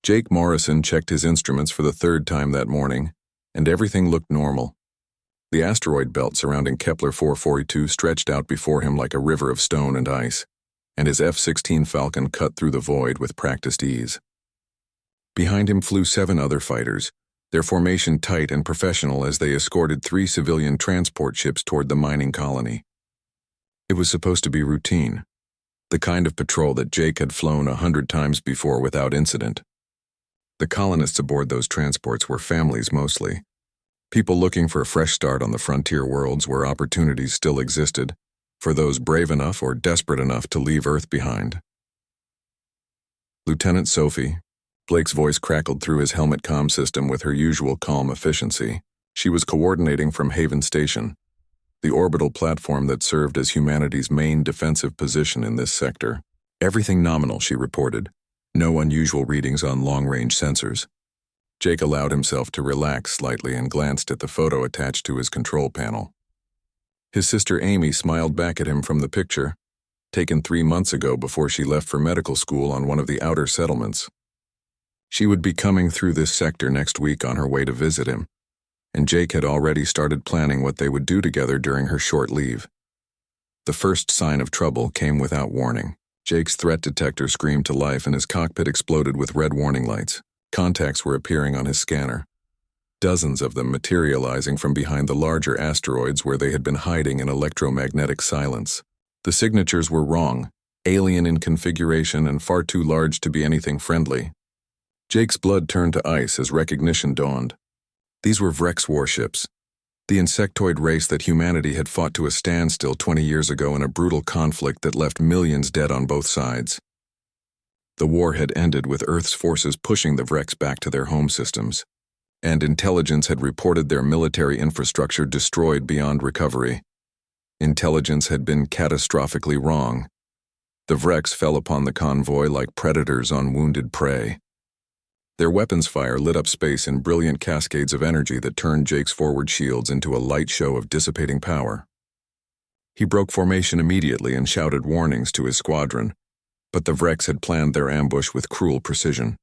Jake Morrison checked his instruments for the third time that morning, and everything looked normal. The asteroid belt surrounding Kepler 442 stretched out before him like a river of stone and ice, and his F-16 Falcon cut through the void with practiced ease. Behind him flew 7 other fighters, their formation tight and professional as they escorted 3 civilian transport ships toward the mining colony. It was supposed to be routine, the kind of patrol that Jake had flown 100 times before without incident. The colonists aboard those transports were families mostly, people looking for a fresh start on the frontier worlds where opportunities still existed, for those brave enough or desperate enough to leave Earth behind. Lieutenant Sophie, Blake's voice crackled through his helmet comm system with her usual calm efficiency. She was coordinating from Haven Station, the orbital platform that served as humanity's main defensive position in this sector. Everything nominal, she reported. No unusual readings on long-range sensors. Jake allowed himself to relax slightly and glanced at the photo attached to his control panel. His sister Amy smiled back at him from the picture, taken 3 months ago before she left for medical school on one of the outer settlements. She would be coming through this sector next week on her way to visit him, and Jake had already started planning what they would do together during her short leave. The first sign of trouble came without warning. Jake's threat detector screamed to life and his cockpit exploded with red warning lights. Contacts were appearing on his scanner, dozens of them materializing from behind the larger asteroids where they had been hiding in electromagnetic silence. The signatures were wrong, alien in configuration and far too large to be anything friendly. Jake's blood turned to ice as recognition dawned. These were Vrex warships, the insectoid race that humanity had fought to a standstill 20 years ago in a brutal conflict that left millions dead on both sides. The war had ended with Earth's forces pushing the Vrex back to their home systems, and intelligence had reported their military infrastructure destroyed beyond recovery. Intelligence had been catastrophically wrong. The Vrex fell upon the convoy like predators on wounded prey. Their weapons fire lit up space in brilliant cascades of energy that turned Jake's forward shields into a light show of dissipating power. He broke formation immediately and shouted warnings to his squadron, but the Vrex had planned their ambush with cruel precision.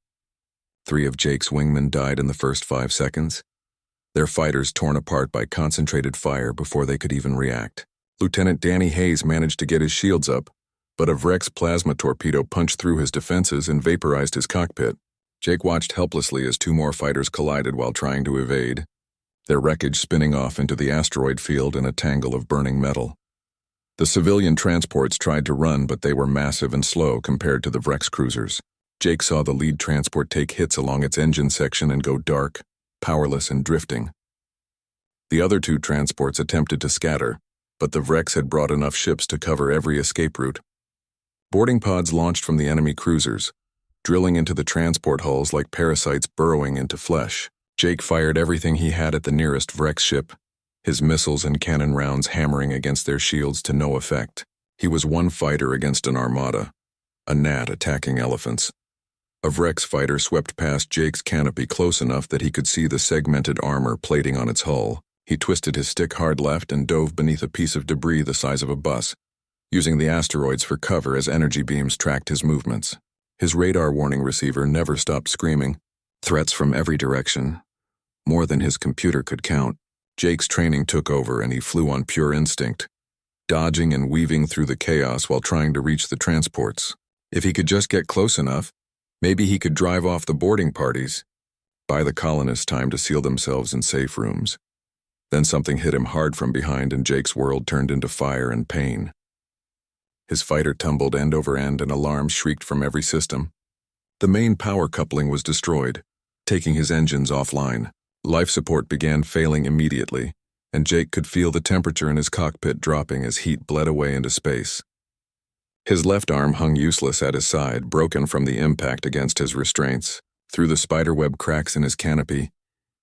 3 of Jake's wingmen died in the first 5 seconds, their fighters torn apart by concentrated fire before they could even react. Lieutenant Danny Hayes managed to get his shields up, but a Vrex plasma torpedo punched through his defenses and vaporized his cockpit. Jake watched helplessly as 2 more fighters collided while trying to evade, their wreckage spinning off into the asteroid field in a tangle of burning metal. The civilian transports tried to run, but they were massive and slow compared to the Vrex cruisers. Jake saw the lead transport take hits along its engine section and go dark, powerless and drifting. The other 2 transports attempted to scatter, but the Vrex had brought enough ships to cover every escape route. Boarding pods launched from the enemy cruisers, drilling into the transport hulls like parasites burrowing into flesh. Jake fired everything he had at the nearest Vrex ship, his missiles and cannon rounds hammering against their shields to no effect. He was one fighter against an armada, a gnat attacking elephants. A Vrex fighter swept past Jake's canopy close enough that he could see the segmented armor plating on its hull. He twisted his stick hard left and dove beneath a piece of debris the size of a bus, using the asteroids for cover as energy beams tracked his movements. His radar warning receiver never stopped screaming, threats from every direction, more than his computer could count. Jake's training took over and he flew on pure instinct, dodging and weaving through the chaos while trying to reach the transports. If he could just get close enough, maybe he could drive off the boarding parties, buy the colonists time to seal themselves in safe rooms. Then something hit him hard from behind and Jake's world turned into fire and pain. His fighter tumbled end over end and alarms shrieked from every system. The main power coupling was destroyed, taking his engines offline. Life support began failing immediately, and Jake could feel the temperature in his cockpit dropping as heat bled away into space. His left arm hung useless at his side, broken from the impact against his restraints. Through the spiderweb cracks in his canopy,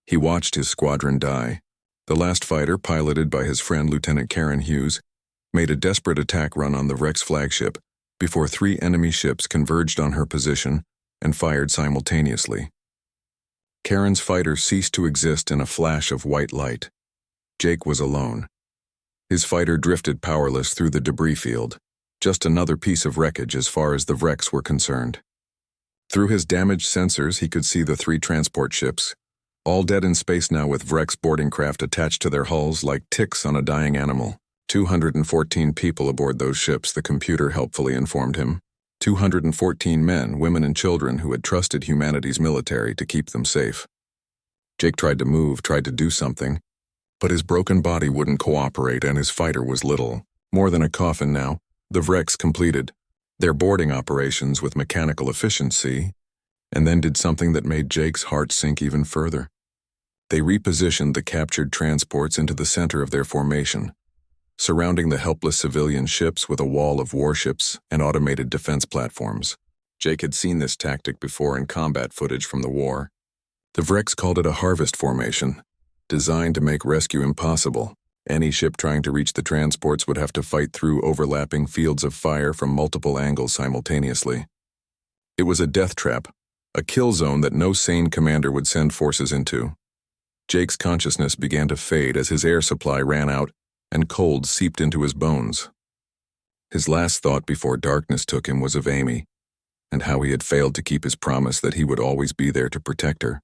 he watched his squadron die. The last fighter, piloted by his friend Lieutenant Karen Hughes, made a desperate attack run on the Vrex flagship before 3 enemy ships converged on her position and fired simultaneously. Karen's fighter ceased to exist in a flash of white light. Jake was alone. His fighter drifted powerless through the debris field, just another piece of wreckage as far as the Vrex were concerned. Through his damaged sensors, he could see the 3 transport ships, all dead in space now with Vrex boarding craft attached to their hulls like ticks on a dying animal. 214 people aboard those ships, the computer helpfully informed him. 214 men, women, and children who had trusted humanity's military to keep them safe. Jake tried to move, tried to do something, but his broken body wouldn't cooperate and his fighter was little more than a coffin now. The Vrex completed their boarding operations with mechanical efficiency and then did something that made Jake's heart sink even further. They repositioned the captured transports into the center of their formation, surrounding the helpless civilian ships with a wall of warships and automated defense platforms. Jake had seen this tactic before in combat footage from the war. The Vrex called it a harvest formation, designed to make rescue impossible. Any ship trying to reach the transports would have to fight through overlapping fields of fire from multiple angles simultaneously. It was a death trap, a kill zone that no sane commander would send forces into. Jake's consciousness began to fade as his air supply ran out and cold seeped into his bones. His last thought before darkness took him was of Amy, and how he had failed to keep his promise that he would always be there to protect her.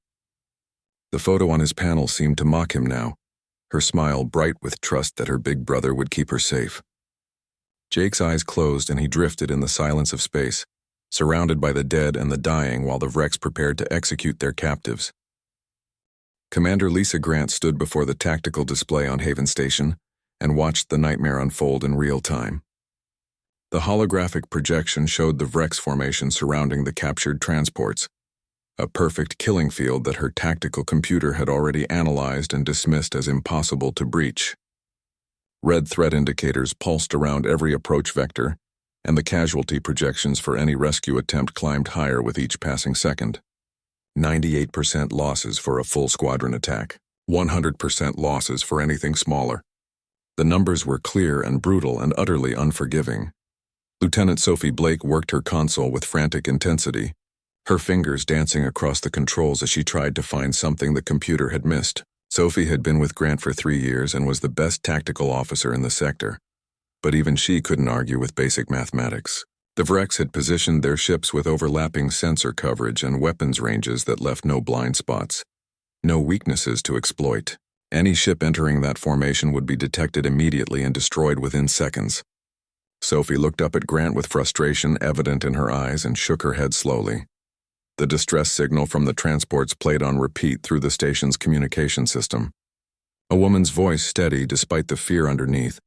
The photo on his panel seemed to mock him now, her smile bright with trust that her big brother would keep her safe. Jake's eyes closed and he drifted in the silence of space, surrounded by the dead and the dying while the Vrex prepared to execute their captives. Commander Lisa Grant stood before the tactical display on Haven Station and watched the nightmare unfold in real time. The holographic projection showed the Vrex formation surrounding the captured transports, a perfect killing field that her tactical computer had already analyzed and dismissed as impossible to breach. Red threat indicators pulsed around every approach vector, and the casualty projections for any rescue attempt climbed higher with each passing second. 98% losses for a full squadron attack, 100% losses for anything smaller. The numbers were clear and brutal and utterly unforgiving. Lieutenant Sophie Blake worked her console with frantic intensity, her fingers dancing across the controls as she tried to find something the computer had missed. Sophie had been with Grant for 3 years and was the best tactical officer in the sector, but even she couldn't argue with basic mathematics. The Vrex had positioned their ships with overlapping sensor coverage and weapons ranges that left no blind spots, no weaknesses to exploit. Any ship entering that formation would be detected immediately and destroyed within seconds. Sophie looked up at Grant with frustration evident in her eyes and shook her head slowly. The distress signal from the transports played on repeat through the station's communication system. A woman's voice steady despite the fear underneath,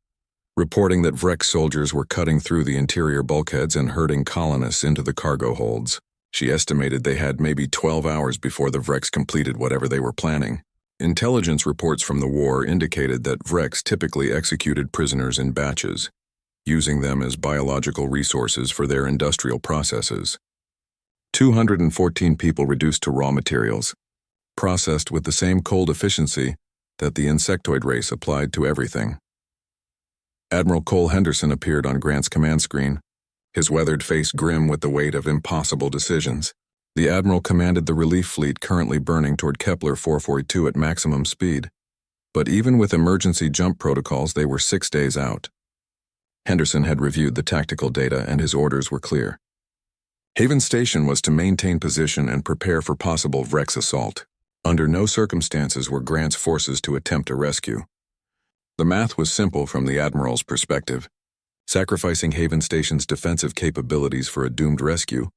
reporting that Vrex soldiers were cutting through the interior bulkheads and herding colonists into the cargo holds. She estimated they had maybe 12 hours before the Vrex completed whatever they were planning. Intelligence reports from the war indicated that Vrex typically executed prisoners in batches, using them as biological resources for their industrial processes. 214 people reduced to raw materials, processed with the same cold efficiency that the insectoid race applied to everything. Admiral Cole Henderson appeared on Grant's command screen, his weathered face grim with the weight of impossible decisions. The Admiral commanded the relief fleet currently burning toward Kepler 442 at maximum speed, but even with emergency jump protocols they were 6 days out. Henderson had reviewed the tactical data and his orders were clear. Haven Station was to maintain position and prepare for possible Vrex assault. Under no circumstances were Grant's forces to attempt a rescue. The math was simple from the Admiral's perspective. Sacrificing Haven Station's defensive capabilities for a doomed rescue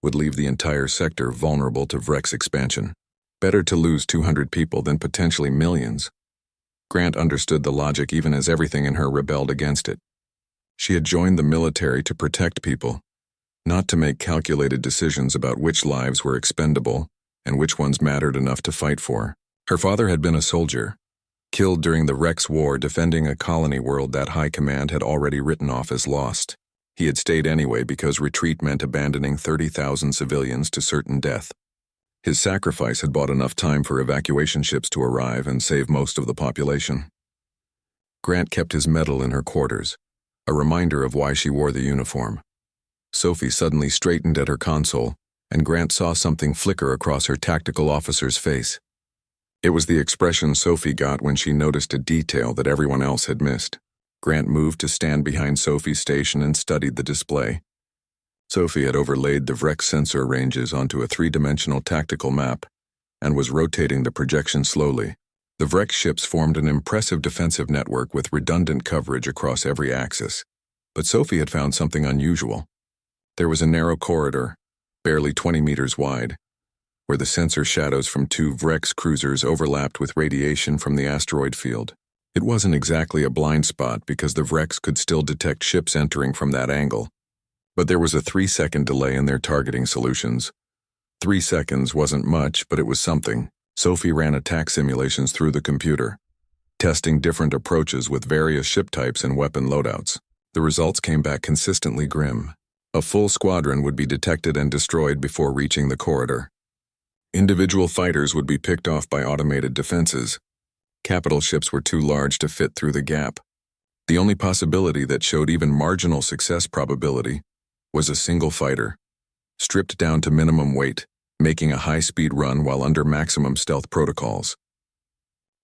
would leave the entire sector vulnerable to Vrex expansion. Better to lose 200 people than potentially millions. Grant understood the logic even as everything in her rebelled against it. She had joined the military to protect people, not to make calculated decisions about which lives were expendable and which ones mattered enough to fight for. Her father had been a soldier, killed during the Rex War defending a colony world that High Command had already written off as lost. He had stayed anyway because retreat meant abandoning 30,000 civilians to certain death. His sacrifice had bought enough time for evacuation ships to arrive and save most of the population. Grant kept his medal in her quarters, a reminder of why she wore the uniform. Sophie suddenly straightened at her console, and Grant saw something flicker across her tactical officer's face. It was the expression Sophie got when she noticed a detail that everyone else had missed. Grant moved to stand behind Sophie's station and studied the display. Sophie had overlaid the Vrex sensor ranges onto a three-dimensional tactical map and was rotating the projection slowly. The Vrex ships formed an impressive defensive network with redundant coverage across every axis. But Sophie had found something unusual. There was a narrow corridor, barely 20 meters wide, where the sensor shadows from two Vrex cruisers overlapped with radiation from the asteroid field. It wasn't exactly a blind spot because the Vrex could still detect ships entering from that angle, but there was a 3-second delay in their targeting solutions. 3 seconds wasn't much, but it was something. Sophie ran attack simulations through the computer, testing different approaches with various ship types and weapon loadouts. The results came back consistently grim. A full squadron would be detected and destroyed before reaching the corridor. Individual fighters would be picked off by automated defenses. Capital ships were too large to fit through the gap. The only possibility that showed even marginal success probability was a single fighter, stripped down to minimum weight, making a high-speed run while under maximum stealth protocols.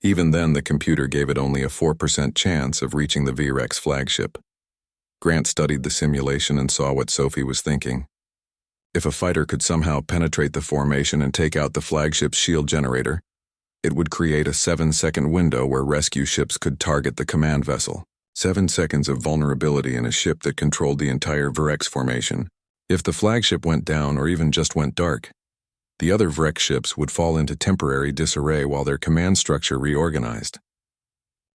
Even then, the computer gave it only a 4% chance of reaching the Vrex flagship. Grant studied the simulation and saw what Sophie was thinking. If a fighter could somehow penetrate the formation and take out the flagship's shield generator, it would create a 7-second window where rescue ships could target the command vessel. 7 seconds of vulnerability in a ship that controlled the entire Vrex formation. If the flagship went down or even just went dark, the other Vrex ships would fall into temporary disarray while their command structure reorganized.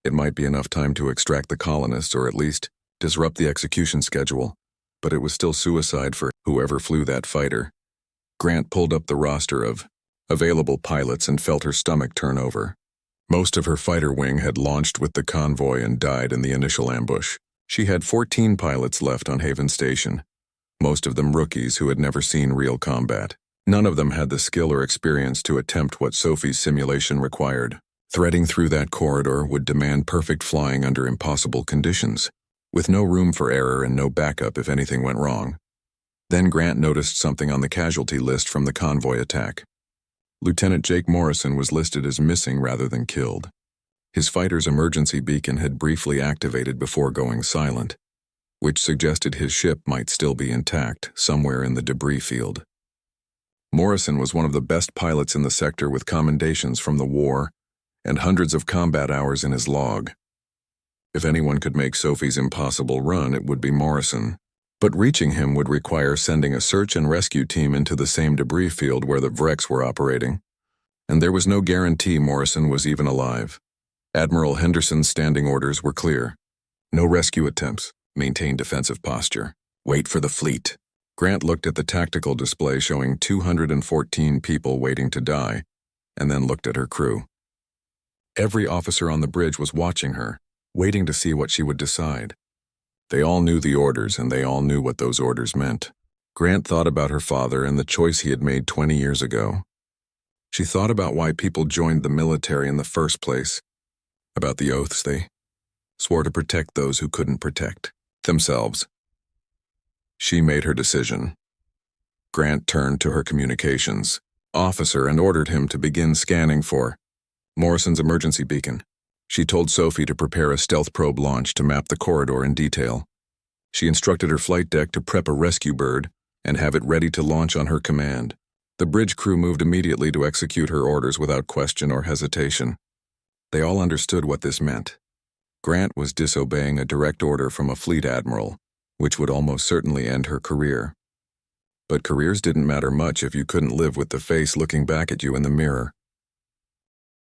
It might be enough time to extract the colonists or at least disrupt the execution schedule, but it was still suicide for whoever flew that fighter. Grant pulled up the roster of available pilots and felt her stomach turn over. Most of her fighter wing had launched with the convoy and died in the initial ambush. She had 14 pilots left on Haven Station, most of them rookies who had never seen real combat. None of them had the skill or experience to attempt what Sophie's simulation required. Threading through that corridor would demand perfect flying under impossible conditions, with no room for error and no backup if anything went wrong. Then Grant noticed something on the casualty list from the convoy attack. Lieutenant Jake Morrison was listed as missing rather than killed. His fighter's emergency beacon had briefly activated before going silent, which suggested his ship might still be intact somewhere in the debris field. Morrison was one of the best pilots in the sector with commendations from the war and hundreds of combat hours in his log. If anyone could make Sophie's impossible run, it would be Morrison. But reaching him would require sending a search and rescue team into the same debris field where the Vrex were operating. And there was no guarantee Morrison was even alive. Admiral Henderson's standing orders were clear. No rescue attempts. Maintain defensive posture. Wait for the fleet. Grant looked at the tactical display showing 214 people waiting to die, and then looked at her crew. Every officer on the bridge was watching her, waiting to see what she would decide. They all knew the orders, and they all knew what those orders meant. Grant thought about her father and the choice he had made 20 years ago. She thought about why people joined the military in the first place, about the oaths they swore to protect those who couldn't protect themselves. She made her decision. Grant turned to her communications officer and ordered him to begin scanning for Morrison's emergency beacon. She told Sophie to prepare a stealth probe launch to map the corridor in detail. She instructed her flight deck to prep a rescue bird and have it ready to launch on her command. The bridge crew moved immediately to execute her orders without question or hesitation. They all understood what this meant. Grant was disobeying a direct order from a fleet admiral, which would almost certainly end her career. But careers didn't matter much if you couldn't live with the face looking back at you in the mirror.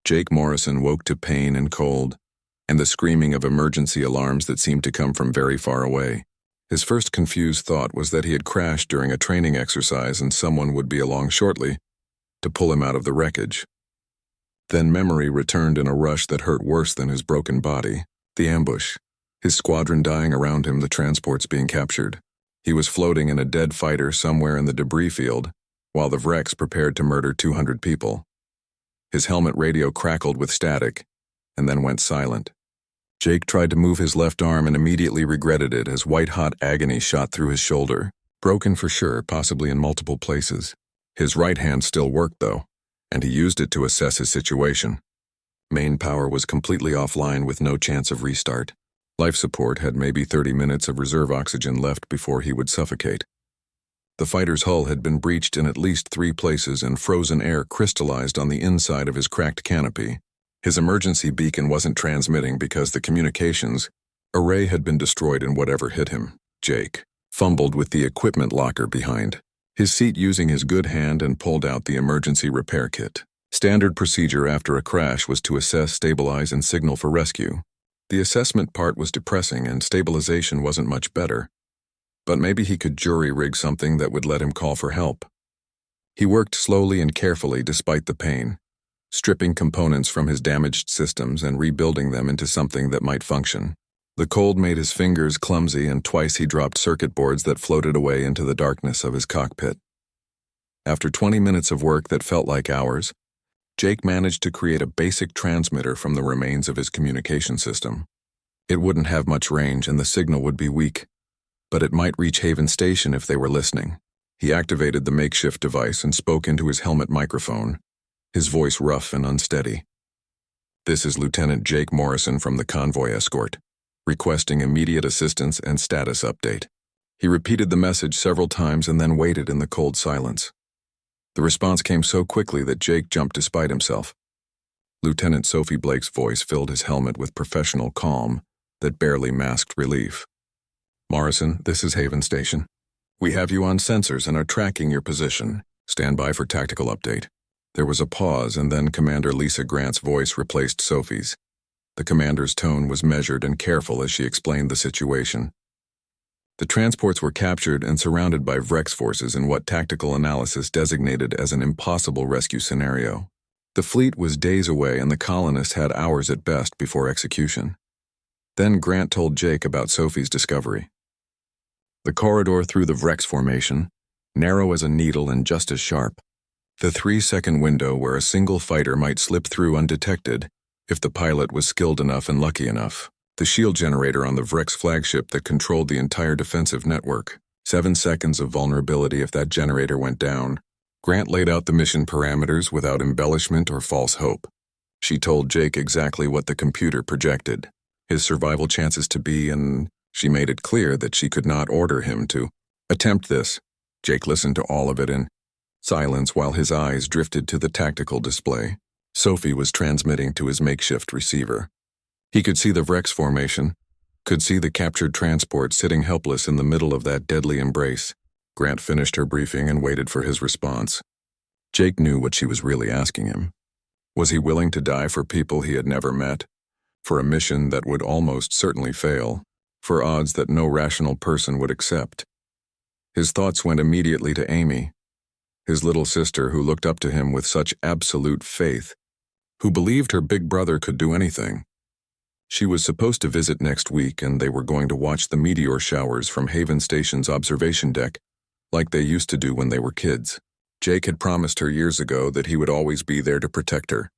Jake Morrison woke to pain and cold, and the screaming of emergency alarms that seemed to come from very far away. His first confused thought was that he had crashed during a training exercise and someone would be along shortly to pull him out of the wreckage. Then memory returned in a rush that hurt worse than his broken body. The ambush. His squadron dying around him, the transports being captured. He was floating in a dead fighter somewhere in the debris field, while the Vrex prepared to murder 200 people. His helmet radio crackled with static, and then went silent. Jake tried to move his left arm and immediately regretted it as white-hot agony shot through his shoulder. Broken for sure, possibly in multiple places. His right hand still worked, though, and he used it to assess his situation. Main power was completely offline with no chance of restart. Life support had maybe 30 minutes of reserve oxygen left before he would suffocate. The fighter's hull had been breached in at least 3 places and frozen air crystallized on the inside of his cracked canopy. His emergency beacon wasn't transmitting because the communications array had been destroyed in whatever hit him. Jake fumbled with the equipment locker behind his seat using his good hand and pulled out the emergency repair kit. Standard procedure after a crash was to assess, stabilize, and signal for rescue. The assessment part was depressing and stabilization wasn't much better, but maybe he could jury-rig something that would let him call for help. He worked slowly and carefully despite the pain, stripping components from his damaged systems and rebuilding them into something that might function. The cold made his fingers clumsy, and twice he dropped circuit boards that floated away into the darkness of his cockpit. After 20 minutes of work that felt like hours, Jake managed to create a basic transmitter from the remains of his communication system. It wouldn't have much range and the signal would be weak, but it might reach Haven Station if they were listening. He activated the makeshift device and spoke into his helmet microphone, his voice rough and unsteady. "This is Lieutenant Jake Morrison from the convoy escort, requesting immediate assistance and status update." He repeated the message several times and then waited in the cold silence. The response came so quickly that Jake jumped despite himself. Lieutenant Sophie Blake's voice filled his helmet with professional calm that barely masked relief. "Morrison, this is Haven Station. We have you on sensors and are tracking your position. Stand by for tactical update." There was a pause, and then Commander Lisa Grant's voice replaced Sophie's. The commander's tone was measured and careful as she explained the situation. The transports were captured and surrounded by Vrex forces in what tactical analysis designated as an impossible rescue scenario. The fleet was days away and the colonists had hours at best before execution. Then Grant told Jake about Sophie's discovery. The corridor through the Vrex formation, narrow as a needle and just as sharp. The 3-second window where a single fighter might slip through undetected if the pilot was skilled enough and lucky enough. The shield generator on the Vrex flagship that controlled the entire defensive network. 7 seconds of vulnerability if that generator went down. Grant laid out the mission parameters without embellishment or false hope. She told Jake exactly what the computer projected, his survival chances to be, and she made it clear that she could not order him to attempt this. Jake listened to all of it in silence while his eyes drifted to the tactical display. Sophie was transmitting to his makeshift receiver. He could see the Vrex formation, could see the captured transport sitting helpless in the middle of that deadly embrace. Grant finished her briefing and waited for his response. Jake knew what she was really asking him. Was he willing to die for people he had never met? For a mission that would almost certainly fail? For odds that no rational person would accept? His thoughts went immediately to Amy, his little sister who looked up to him with such absolute faith, who believed her big brother could do anything. She was supposed to visit next week, and they were going to watch the meteor showers from Haven Station's observation deck, like they used to do when they were kids. Jake had promised her years ago that he would always be there to protect her,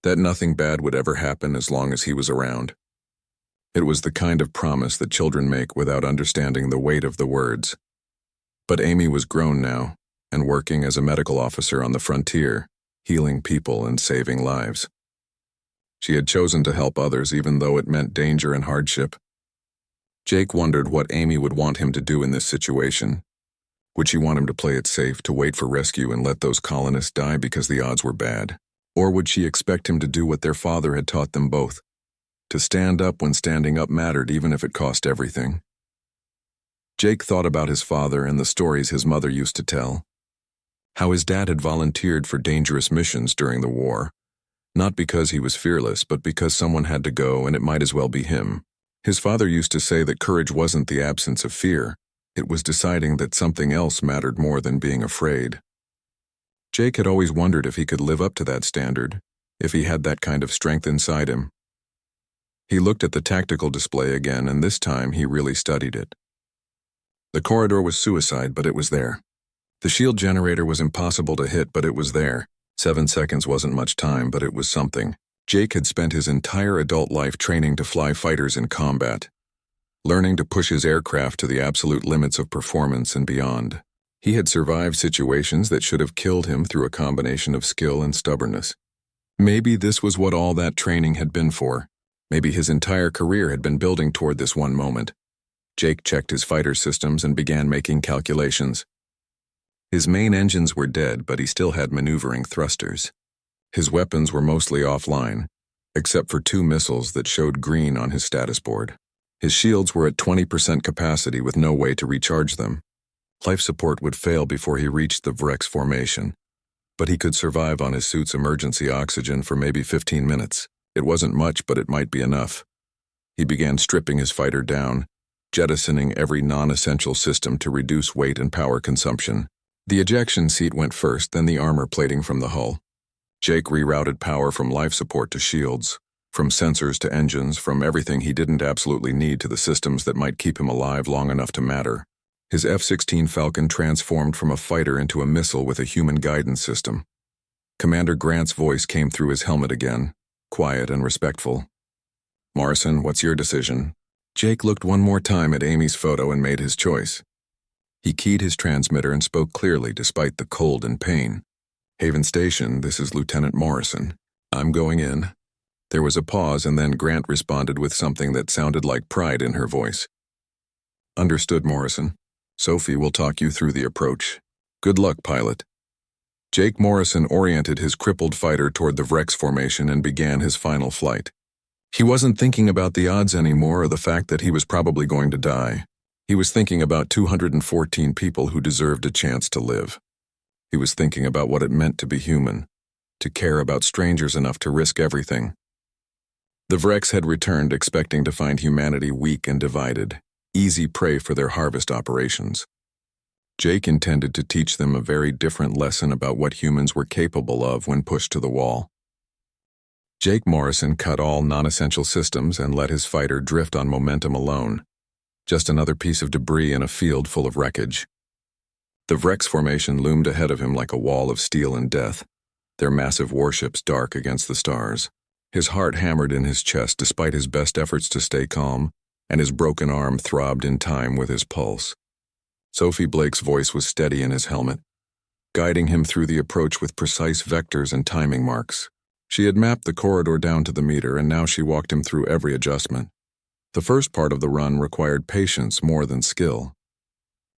that nothing bad would ever happen as long as he was around. It was the kind of promise that children make without understanding the weight of the words. But Amy was grown now, and working as a medical officer on the frontier, healing people and saving lives. She had chosen to help others even though it meant danger and hardship. Jake wondered what Amy would want him to do in this situation. Would she want him to play it safe, to wait for rescue and let those colonists die because the odds were bad? Or would she expect him to do what their father had taught them both? To stand up when standing up mattered even if it cost everything. Jake thought about his father and the stories his mother used to tell. How his dad had volunteered for dangerous missions during the war. Not because he was fearless, but because someone had to go and it might as well be him. His father used to say that courage wasn't the absence of fear. It was deciding that something else mattered more than being afraid. Jake had always wondered if he could live up to that standard, if he had that kind of strength inside him. He looked at the tactical display again, and this time he really studied it. The corridor was suicide, but it was there. The shield generator was impossible to hit, but it was there. 7 seconds wasn't much time, but it was something. Jake had spent his entire adult life training to fly fighters in combat, learning to push his aircraft to the absolute limits of performance and beyond. He had survived situations that should have killed him through a combination of skill and stubbornness. Maybe this was what all that training had been for. Maybe his entire career had been building toward this one moment. Jake checked his fighter systems and began making calculations. His main engines were dead, but he still had maneuvering thrusters. His weapons were mostly offline, except for 2 missiles that showed green on his status board. His shields were at 20% capacity with no way to recharge them. Life support would fail before he reached the Vrex formation, but he could survive on his suit's emergency oxygen for maybe 15 minutes. It wasn't much, but it might be enough. He began stripping his fighter down, jettisoning every non-essential system to reduce weight and power consumption. The ejection seat went first, then the armor plating from the hull. Jake rerouted power from life support to shields, from sensors to engines, from everything he didn't absolutely need to the systems that might keep him alive long enough to matter. His F-16 Falcon transformed from a fighter into a missile with a human guidance system. Commander Grant's voice came through his helmet again, quiet and respectful. "Morrison, what's your decision?" Jake looked one more time at Amy's photo and made his choice. He keyed his transmitter and spoke clearly despite the cold and pain. "Haven Station, this is Lieutenant Morrison. I'm going in." There was a pause, and then Grant responded with something that sounded like pride in her voice. "Understood, Morrison. Sophie will talk you through the approach. Good luck, pilot." Jake Morrison oriented his crippled fighter toward the Vrex formation and began his final flight. He wasn't thinking about the odds anymore or the fact that he was probably going to die. He was thinking about 214 people who deserved a chance to live. He was thinking about what it meant to be human, to care about strangers enough to risk everything. The Vrex had returned expecting to find humanity weak and divided, easy prey for their harvest operations. Jake intended to teach them a very different lesson about what humans were capable of when pushed to the wall. Jake Morrison cut all non-essential systems and let his fighter drift on momentum alone, just another piece of debris in a field full of wreckage. The Vrex formation loomed ahead of him like a wall of steel and death, their massive warships dark against the stars. His heart hammered in his chest despite his best efforts to stay calm, and his broken arm throbbed in time with his pulse. Sophie Blake's voice was steady in his helmet, guiding him through the approach with precise vectors and timing marks. She had mapped the corridor down to the meter, and now she walked him through every adjustment. The first part of the run required patience more than skill.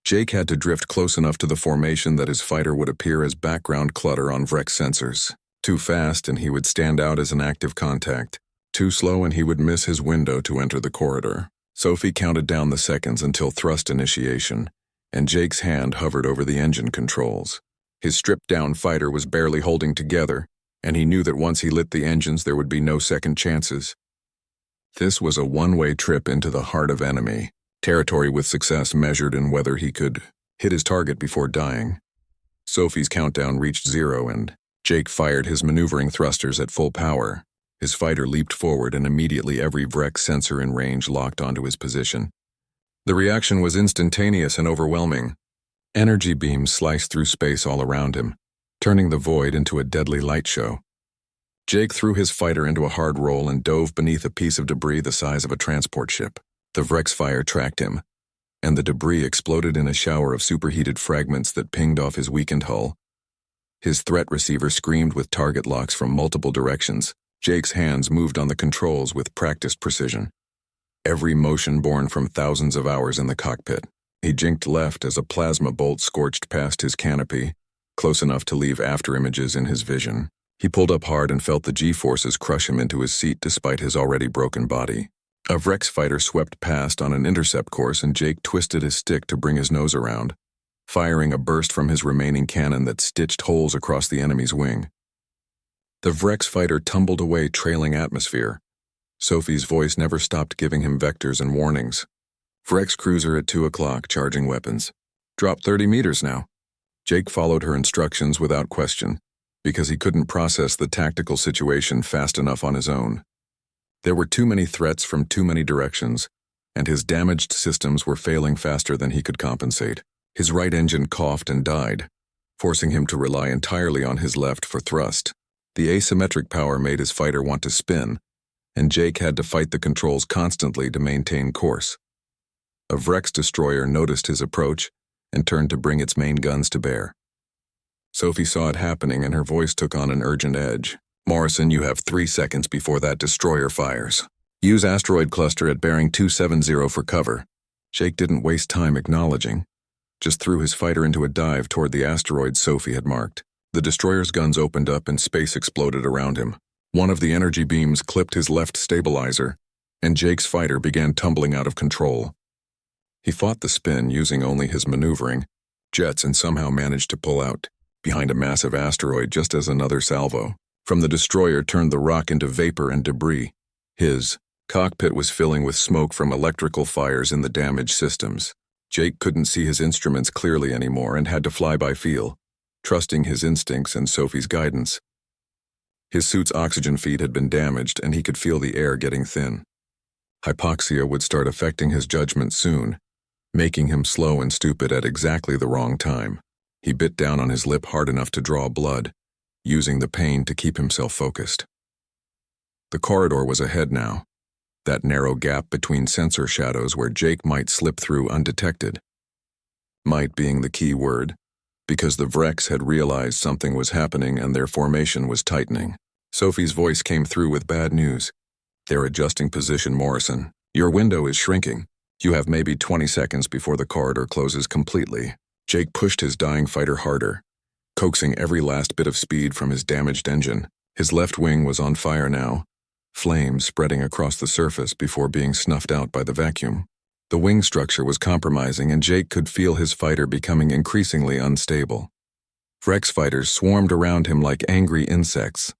Jake had to drift close enough to the formation that his fighter would appear as background clutter on Vrex sensors. Too fast and he would stand out as an active contact. Too slow and he would miss his window to enter the corridor. Sophie counted down the seconds until thrust initiation, and Jake's hand hovered over the engine controls. His stripped-down fighter was barely holding together, and he knew that once he lit the engines there would be no second chances. This was a one-way trip into the heart of enemy territory, with success measured in whether he could hit his target before dying. Sophie's countdown reached 0 and Jake fired his maneuvering thrusters at full power. His fighter leaped forward and immediately every Vrex sensor in range locked onto his position. The reaction was instantaneous and overwhelming. Energy beams sliced through space all around him, turning the void into a deadly light show. Jake threw his fighter into a hard roll and dove beneath a piece of debris the size of a transport ship. The Vrex fire tracked him, and the debris exploded in a shower of superheated fragments that pinged off his weakened hull. His threat receiver screamed with target locks from multiple directions. Jake's hands moved on the controls with practiced precision, every motion born from thousands of hours in the cockpit. He jinked left as a plasma bolt scorched past his canopy, close enough to leave afterimages in his vision. He pulled up hard and felt the G-forces crush him into his seat despite his already broken body. A Vrex fighter swept past on an intercept course, and Jake twisted his stick to bring his nose around, firing a burst from his remaining cannon that stitched holes across the enemy's wing. The Vrex fighter tumbled away, trailing atmosphere. Sophie's voice never stopped giving him vectors and warnings. "Vrex cruiser at 2 o'clock, charging weapons. Drop 30 meters now." Jake followed her instructions without question, because he couldn't process the tactical situation fast enough on his own. There were too many threats from too many directions, and his damaged systems were failing faster than he could compensate. His right engine coughed and died, forcing him to rely entirely on his left for thrust. The asymmetric power made his fighter want to spin, and Jake had to fight the controls constantly to maintain course. A Vrex destroyer noticed his approach and turned to bring its main guns to bear. Sophie saw it happening, and her voice took on an urgent edge. "Morrison, you have 3 seconds before that destroyer fires. Use asteroid cluster at bearing 270 for cover." Jake didn't waste time acknowledging. just threw his fighter into a dive toward the asteroid Sophie had marked. The destroyer's guns opened up and space exploded around him. One of the energy beams clipped his left stabilizer, and Jake's fighter began tumbling out of control. He fought the spin using only his maneuvering jets and somehow managed to pull out behind a massive asteroid just as another salvo from the destroyer turned the rock into vapor and debris. His cockpit was filling with smoke from electrical fires in the damaged systems. Jake couldn't see his instruments clearly anymore and had to fly by feel, trusting his instincts and Sophie's guidance. His suit's oxygen feed had been damaged and he could feel the air getting thin. Hypoxia would start affecting his judgment soon, making him slow and stupid at exactly the wrong time. He bit down on his lip hard enough to draw blood, using the pain to keep himself focused. The corridor was ahead now, that narrow gap between sensor shadows where Jake might slip through undetected. Might being the key word, because the Vrex had realized something was happening and their formation was tightening. Sophie's voice came through with bad news. "They're adjusting position, Morrison. Your window is shrinking. You have maybe 20 seconds before the corridor closes completely." Jake pushed his dying fighter harder, coaxing every last bit of speed from his damaged engine. His left wing was on fire now, flames spreading across the surface before being snuffed out by the vacuum. The wing structure was compromising and Jake could feel his fighter becoming increasingly unstable. Vrex fighters swarmed around him like angry insects,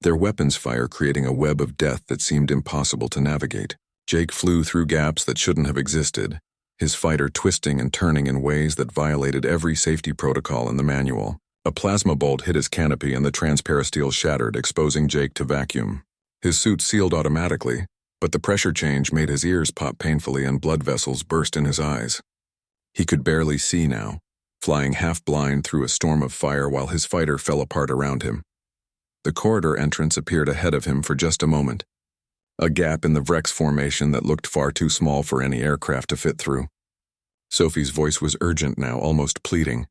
their weapons fire creating a web of death that seemed impossible to navigate. Jake flew through gaps that shouldn't have existed, his fighter twisting and turning in ways that violated every safety protocol in the manual. A plasma bolt hit his canopy and the transparasteel shattered, exposing Jake to vacuum. His suit sealed automatically, but the pressure change made his ears pop painfully and blood vessels burst in his eyes. He could barely see now, flying half-blind through a storm of fire while his fighter fell apart around him. The corridor entrance appeared ahead of him for just a moment, a gap in the Vrex formation that looked far too small for any aircraft to fit through. Sophie's voice was urgent now, almost pleading.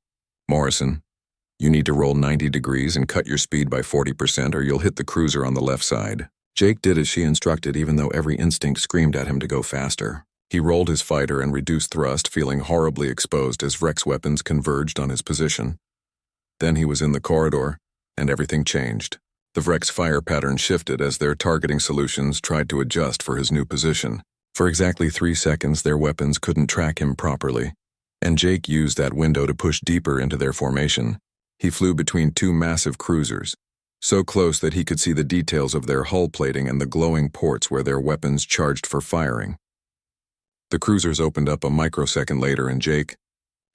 "Morrison, you need to roll 90 degrees and cut your speed by 40% or you'll hit the cruiser on the left side." Jake did as she instructed even though every instinct screamed at him to go faster. He rolled his fighter and reduced thrust, feeling horribly exposed as Vrex weapons converged on his position. Then he was in the corridor, and everything changed. The Vrex fire pattern shifted as their targeting solutions tried to adjust for his new position. For exactly 3 seconds, their weapons couldn't track him properly, and Jake used that window to push deeper into their formation. He flew between two massive cruisers, so close that he could see the details of their hull plating and the glowing ports where their weapons charged for firing. The cruisers opened up a microsecond later and Jake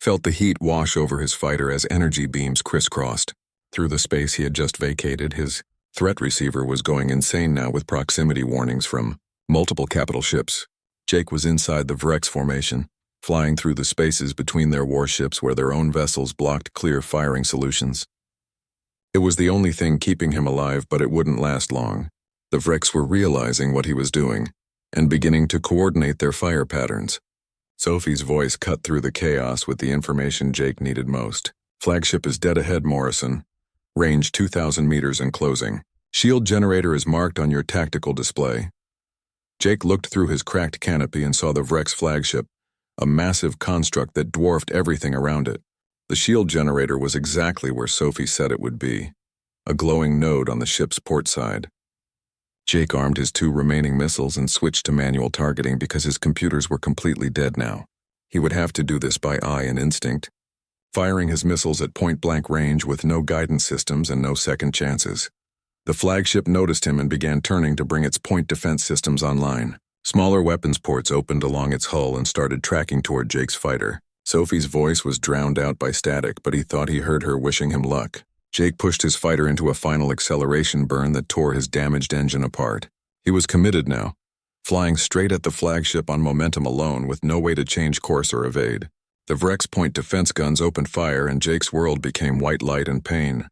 felt the heat wash over his fighter as energy beams crisscrossed. Through the space he had just vacated, his threat receiver was going insane now with proximity warnings from multiple capital ships. Jake was inside the Vrex formation, flying through the spaces between their warships where their own vessels blocked clear firing solutions. It was the only thing keeping him alive, but it wouldn't last long. The Vrex were realizing what he was doing and beginning to coordinate their fire patterns. Sophie's voice cut through the chaos with the information Jake needed most. "Flagship is dead ahead, Morrison. Range 2,000 meters and closing. Shield generator is marked on your tactical display." Jake looked through his cracked canopy and saw the Vrex flagship, a massive construct that dwarfed everything around it. The shield generator was exactly where Sophie said it would be, a glowing node on the ship's port side. Jake armed his 2 remaining missiles and switched to manual targeting because his computers were completely dead now. He would have to do this by eye and instinct, firing his missiles at point-blank range with no guidance systems and no second chances. The flagship noticed him and began turning to bring its point defense systems online. Smaller weapons ports opened along its hull and started tracking toward Jake's fighter. Sophie's voice was drowned out by static, but he thought he heard her wishing him luck. Jake pushed his fighter into a final acceleration burn that tore his damaged engine apart. He was committed now, flying straight at the flagship on momentum alone with no way to change course or evade. The Vrex point defense guns opened fire and Jake's world became white light and pain.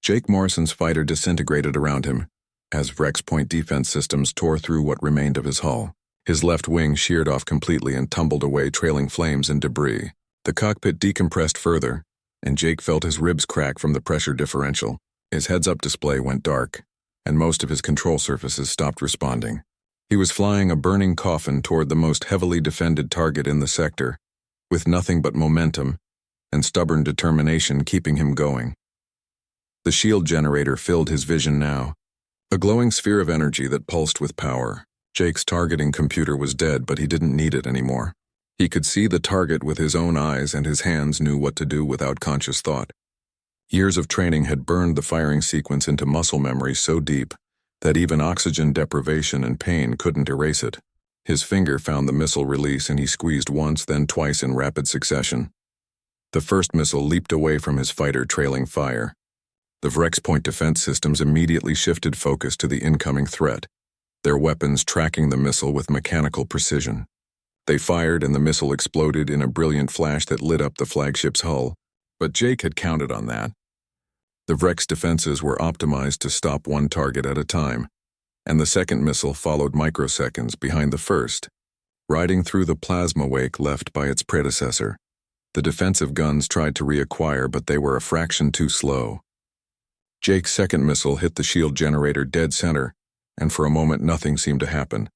Jake Morrison's fighter disintegrated around him as Vrex point defense systems tore through what remained of his hull. His left wing sheared off completely and tumbled away, trailing flames and debris. The cockpit decompressed further, and Jake felt his ribs crack from the pressure differential. His heads-up display went dark, and most of his control surfaces stopped responding. He was flying a burning coffin toward the most heavily defended target in the sector, with nothing but momentum and stubborn determination keeping him going. The shield generator filled his vision now, a glowing sphere of energy that pulsed with power. Jake's targeting computer was dead, but he didn't need it anymore. He could see the target with his own eyes, and his hands knew what to do without conscious thought. Years of training had burned the firing sequence into muscle memory so deep that even oxygen deprivation and pain couldn't erase it. His finger found the missile release, and he squeezed once, then twice in rapid succession. The first missile leaped away from his fighter, trailing fire. The Vrex point defense systems immediately shifted focus to the incoming threat, their weapons tracking the missile with mechanical precision. They fired, and the missile exploded in a brilliant flash that lit up the flagship's hull. But Jake had counted on that. The Vrex defenses were optimized to stop one target at a time, and the second missile followed microseconds behind the first, riding through the plasma wake left by its predecessor. The defensive guns tried to reacquire, but they were a fraction too slow. Jake's second missile hit the shield generator dead center, and for a moment nothing seemed to happen.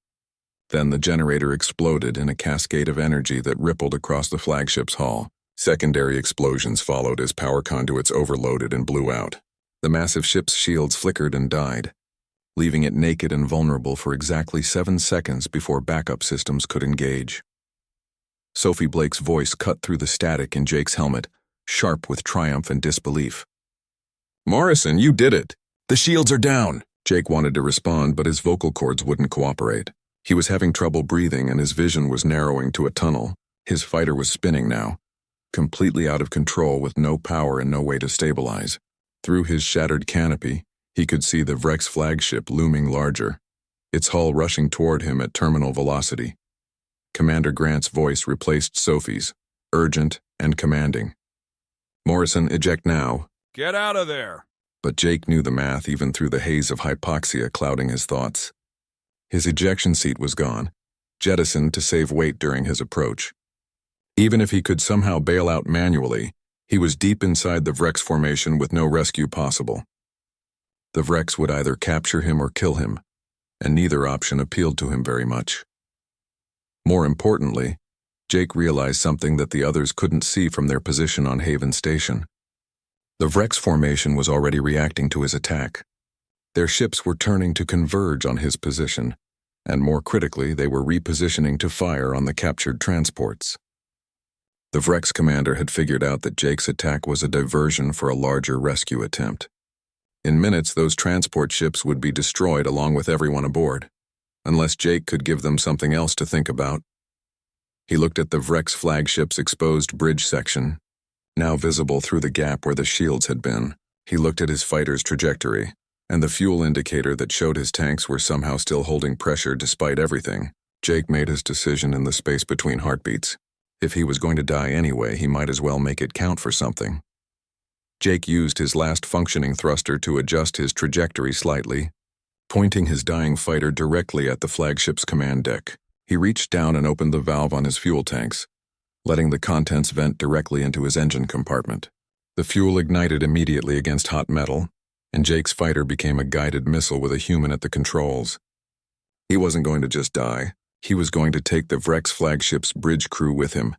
Then the generator exploded in a cascade of energy that rippled across the flagship's hull. Secondary explosions followed as power conduits overloaded and blew out. The massive ship's shields flickered and died, leaving it naked and vulnerable for exactly 7 seconds before backup systems could engage. Sophie Blake's voice cut through the static in Jake's helmet, sharp with triumph and disbelief. "Morrison, you did it! The shields are down!" Jake wanted to respond, but his vocal cords wouldn't cooperate. He was having trouble breathing, and his vision was narrowing to a tunnel. His fighter was spinning now, completely out of control with no power and no way to stabilize. Through his shattered canopy, he could see the Vrex flagship looming larger, its hull rushing toward him at terminal velocity. Commander Grant's voice replaced Sophie's, urgent and commanding. "Morrison, eject now." "Get out of there!" But Jake knew the math even through the haze of hypoxia clouding his thoughts. His ejection seat was gone, jettisoned to save weight during his approach. Even if he could somehow bail out manually, he was deep inside the Vrex formation with no rescue possible. The Vrex would either capture him or kill him, and neither option appealed to him very much. More importantly, Jake realized something that the others couldn't see from their position on Haven Station. The Vrex formation was already reacting to his attack. Their ships were turning to converge on his position, and more critically, they were repositioning to fire on the captured transports. The Vrex commander had figured out that Jake's attack was a diversion for a larger rescue attempt. In minutes, those transport ships would be destroyed along with everyone aboard, unless Jake could give them something else to think about. He looked at the Vrex flagship's exposed bridge section, now visible through the gap where the shields had been. He looked at his fighter's trajectory, and the fuel indicator that showed his tanks were somehow still holding pressure despite everything. Jake made his decision in the space between heartbeats. If he was going to die anyway, he might as well make it count for something. Jake used his last functioning thruster to adjust his trajectory slightly, pointing his dying fighter directly at the flagship's command deck. He reached down and opened the valve on his fuel tanks, letting the contents vent directly into his engine compartment. The fuel ignited immediately against hot metal, and Jake's fighter became a guided missile with a human at the controls. He wasn't going to just die. He was going to take the Vrex flagship's bridge crew with him.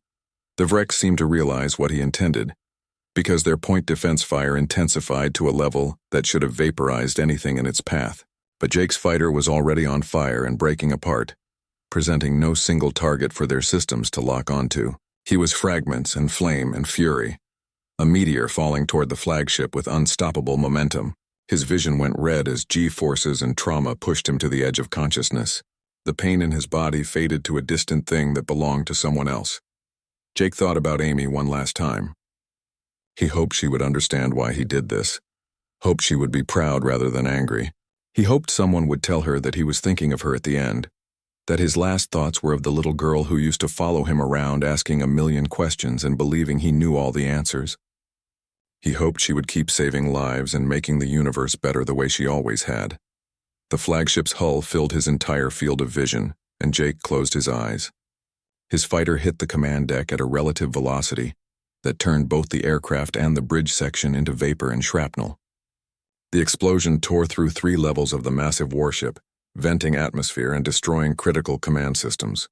The Vrex seemed to realize what he intended, because their point defense fire intensified to a level that should have vaporized anything in its path. But Jake's fighter was already on fire and breaking apart, presenting no single target for their systems to lock onto. He was fragments and flame and fury, a meteor falling toward the flagship with unstoppable momentum. His vision went red as G-forces and trauma pushed him to the edge of consciousness. The pain in his body faded to a distant thing that belonged to someone else. Jake thought about Amy one last time. He hoped she would understand why he did this, hoped she would be proud rather than angry. He hoped someone would tell her that he was thinking of her at the end, that his last thoughts were of the little girl who used to follow him around asking a million questions and believing he knew all the answers. He hoped she would keep saving lives and making the universe better the way she always had. The flagship's hull filled his entire field of vision, and Jake closed his eyes. His fighter hit the command deck at a relative velocity that turned both the aircraft and the bridge section into vapor and shrapnel. The explosion tore through 3 levels of the massive warship, venting atmosphere and destroying critical command systems.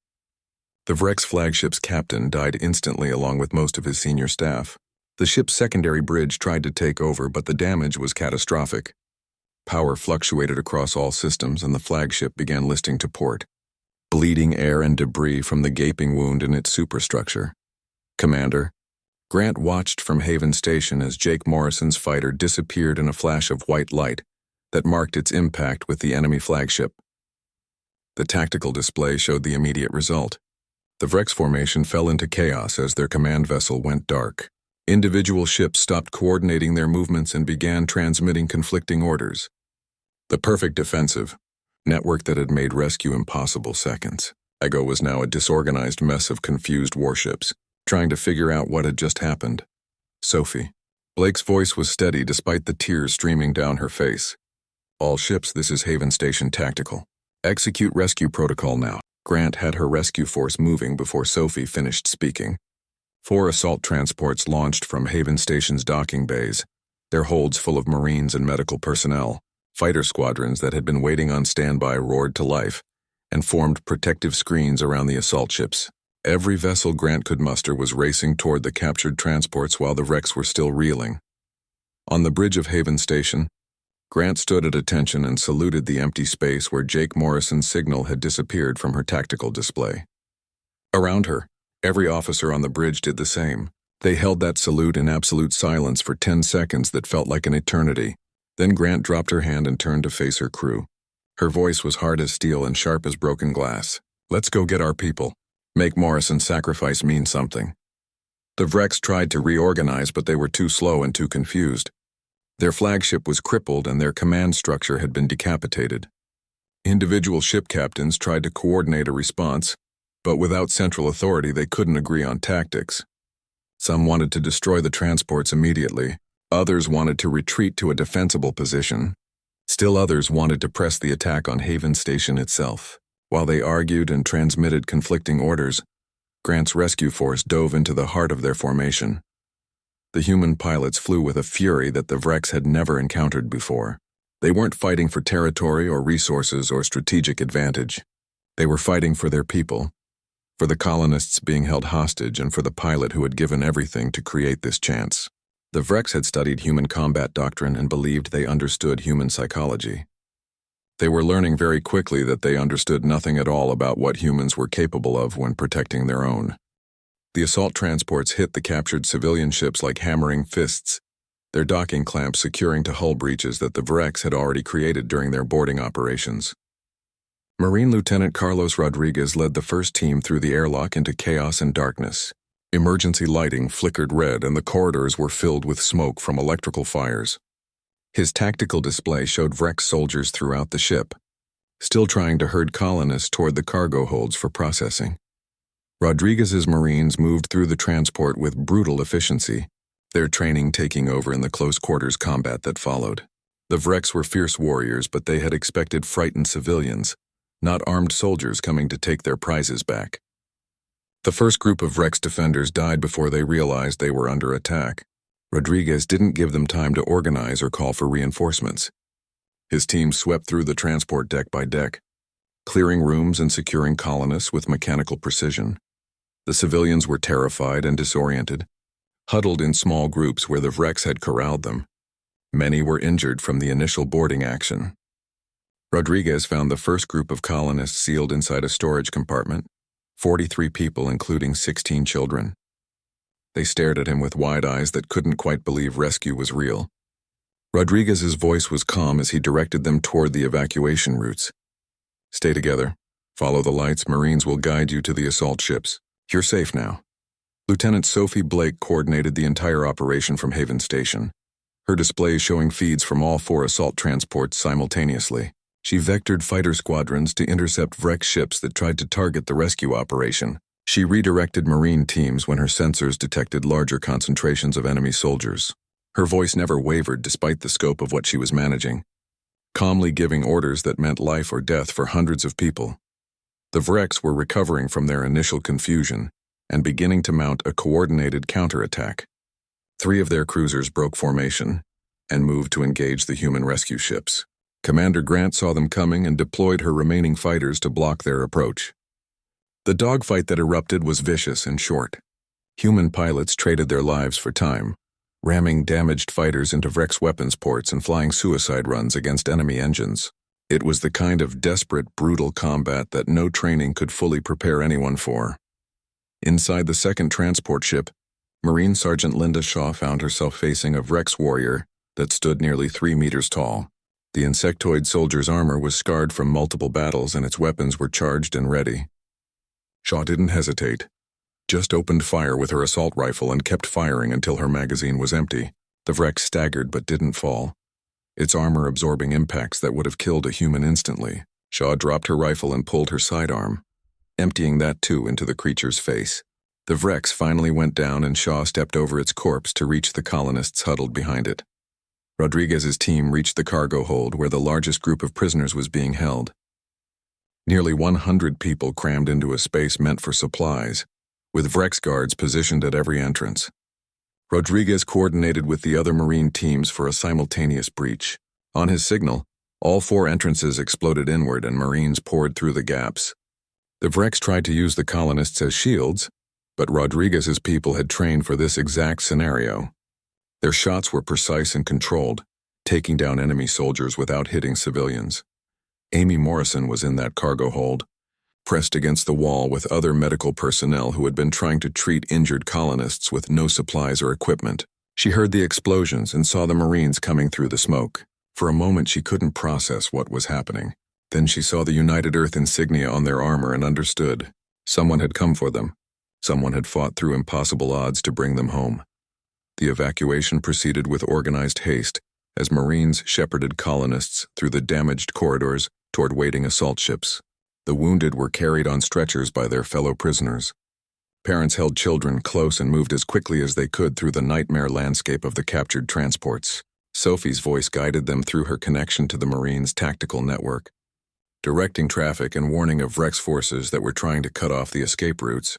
The Vrex flagship's captain died instantly along with most of his senior staff. The ship's secondary bridge tried to take over, but the damage was catastrophic. Power fluctuated across all systems, and the flagship began listing to port, bleeding air and debris from the gaping wound in its superstructure. "Commander," Grant watched from Haven Station as Jake Morrison's fighter disappeared in a flash of white light that marked its impact with the enemy flagship. The tactical display showed the immediate result. The Vrex formation fell into chaos as their command vessel went dark. Individual ships stopped coordinating their movements and began transmitting conflicting orders. The perfect defensive network that had made rescue impossible seconds ago was now a disorganized mess of confused warships, trying to figure out what had just happened. "Sophie." Blake's voice was steady despite the tears streaming down her face. "All ships, this is Haven Station Tactical. Execute rescue protocol now." Grant had her rescue force moving before Sophie finished speaking. 4 assault transports launched from Haven Station's docking bays, their holds full of Marines and medical personnel. Fighter squadrons that had been waiting on standby roared to life and formed protective screens around the assault ships. Every vessel Grant could muster was racing toward the captured transports while the wrecks were still reeling. On the bridge of Haven Station, Grant stood at attention and saluted the empty space where Jake Morrison's signal had disappeared from her tactical display. Around her, every officer on the bridge did the same. They held that salute in absolute silence for 10 seconds that felt like an eternity. Then Grant dropped her hand and turned to face her crew. Her voice was hard as steel and sharp as broken glass. "Let's go get our people. Make Morrison's sacrifice mean something." The Vrex tried to reorganize, but they were too slow and too confused. Their flagship was crippled and their command structure had been decapitated. Individual ship captains tried to coordinate a response, but without central authority they couldn't agree on tactics. Some wanted to destroy the transports immediately. Others wanted to retreat to a defensible position. Still others wanted to press the attack on Haven Station itself. While they argued and transmitted conflicting orders, Grant's rescue force dove into the heart of their formation. The human pilots flew with a fury that the Vrex had never encountered before. They weren't fighting for territory or resources or strategic advantage. They were fighting for their people, for the colonists being held hostage, and for the pilot who had given everything to create this chance. The Vrex had studied human combat doctrine and believed they understood human psychology. They were learning very quickly that they understood nothing at all about what humans were capable of when protecting their own. The assault transports hit the captured civilian ships like hammering fists, their docking clamps securing to hull breaches that the Vrex had already created during their boarding operations. Marine Lieutenant Carlos Rodriguez led the first team through the airlock into chaos and darkness. Emergency lighting flickered red and the corridors were filled with smoke from electrical fires. His tactical display showed Vrex soldiers throughout the ship, still trying to herd colonists toward the cargo holds for processing. Rodriguez's Marines moved through the transport with brutal efficiency, their training taking over in the close-quarters combat that followed. The Vrex were fierce warriors, but they had expected frightened civilians, not armed soldiers coming to take their prizes back. The first group of Vrex defenders died before they realized they were under attack. Rodriguez didn't give them time to organize or call for reinforcements. His team swept through the transport deck by deck, clearing rooms and securing colonists with mechanical precision. The civilians were terrified and disoriented, huddled in small groups where the Vrex had corralled them. Many were injured from the initial boarding action. Rodriguez found the first group of colonists sealed inside a storage compartment, 43 people including 16 children. They stared at him with wide eyes that couldn't quite believe rescue was real. Rodriguez's voice was calm as he directed them toward the evacuation routes. "Stay together. Follow the lights. Marines will guide you to the assault ships. You're safe now." Lieutenant Sophie Blake coordinated the entire operation from Haven Station, her display showing feeds from all 4 assault transports simultaneously. She vectored fighter squadrons to intercept Vrex ships that tried to target the rescue operation. She redirected Marine teams when her sensors detected larger concentrations of enemy soldiers. Her voice never wavered despite the scope of what she was managing, calmly giving orders that meant life or death for hundreds of people. The Vrex were recovering from their initial confusion and beginning to mount a coordinated counterattack. 3 of their cruisers broke formation and moved to engage the human rescue ships. Commander Grant saw them coming and deployed her remaining fighters to block their approach. The dogfight that erupted was vicious and short. Human pilots traded their lives for time, ramming damaged fighters into Vrex weapons ports and flying suicide runs against enemy engines. It was the kind of desperate, brutal combat that no training could fully prepare anyone for. Inside the second transport ship, Marine Sergeant Linda Shaw found herself facing a Vrex warrior that stood nearly 3 meters tall. The insectoid soldier's armor was scarred from multiple battles and its weapons were charged and ready. Shaw didn't hesitate, just opened fire with her assault rifle and kept firing until her magazine was empty. The Vrex staggered but didn't fall, its armor absorbing impacts that would have killed a human instantly. Shaw dropped her rifle and pulled her sidearm, emptying that too into the creature's face. The Vrex finally went down and Shaw stepped over its corpse to reach the colonists huddled behind it. Rodriguez's team reached the cargo hold where the largest group of prisoners was being held. Nearly 100 people crammed into a space meant for supplies, with Vrex guards positioned at every entrance. Rodriguez coordinated with the other Marine teams for a simultaneous breach. On his signal, all 4 entrances exploded inward and Marines poured through the gaps. The Vrex tried to use the colonists as shields, but Rodriguez's people had trained for this exact scenario. Their shots were precise and controlled, taking down enemy soldiers without hitting civilians. Amy Morrison was in that cargo hold, pressed against the wall with other medical personnel who had been trying to treat injured colonists with no supplies or equipment. She heard the explosions and saw the Marines coming through the smoke. For a moment she couldn't process what was happening. Then she saw the United Earth insignia on their armor and understood. Someone had come for them. Someone had fought through impossible odds to bring them home. The evacuation proceeded with organized haste as Marines shepherded colonists through the damaged corridors toward waiting assault ships. The wounded were carried on stretchers by their fellow prisoners. Parents held children close and moved as quickly as they could through the nightmare landscape of the captured transports. Sophie's voice guided them through her connection to the Marines' tactical network, directing traffic and warning of Vrex forces that were trying to cut off the escape routes.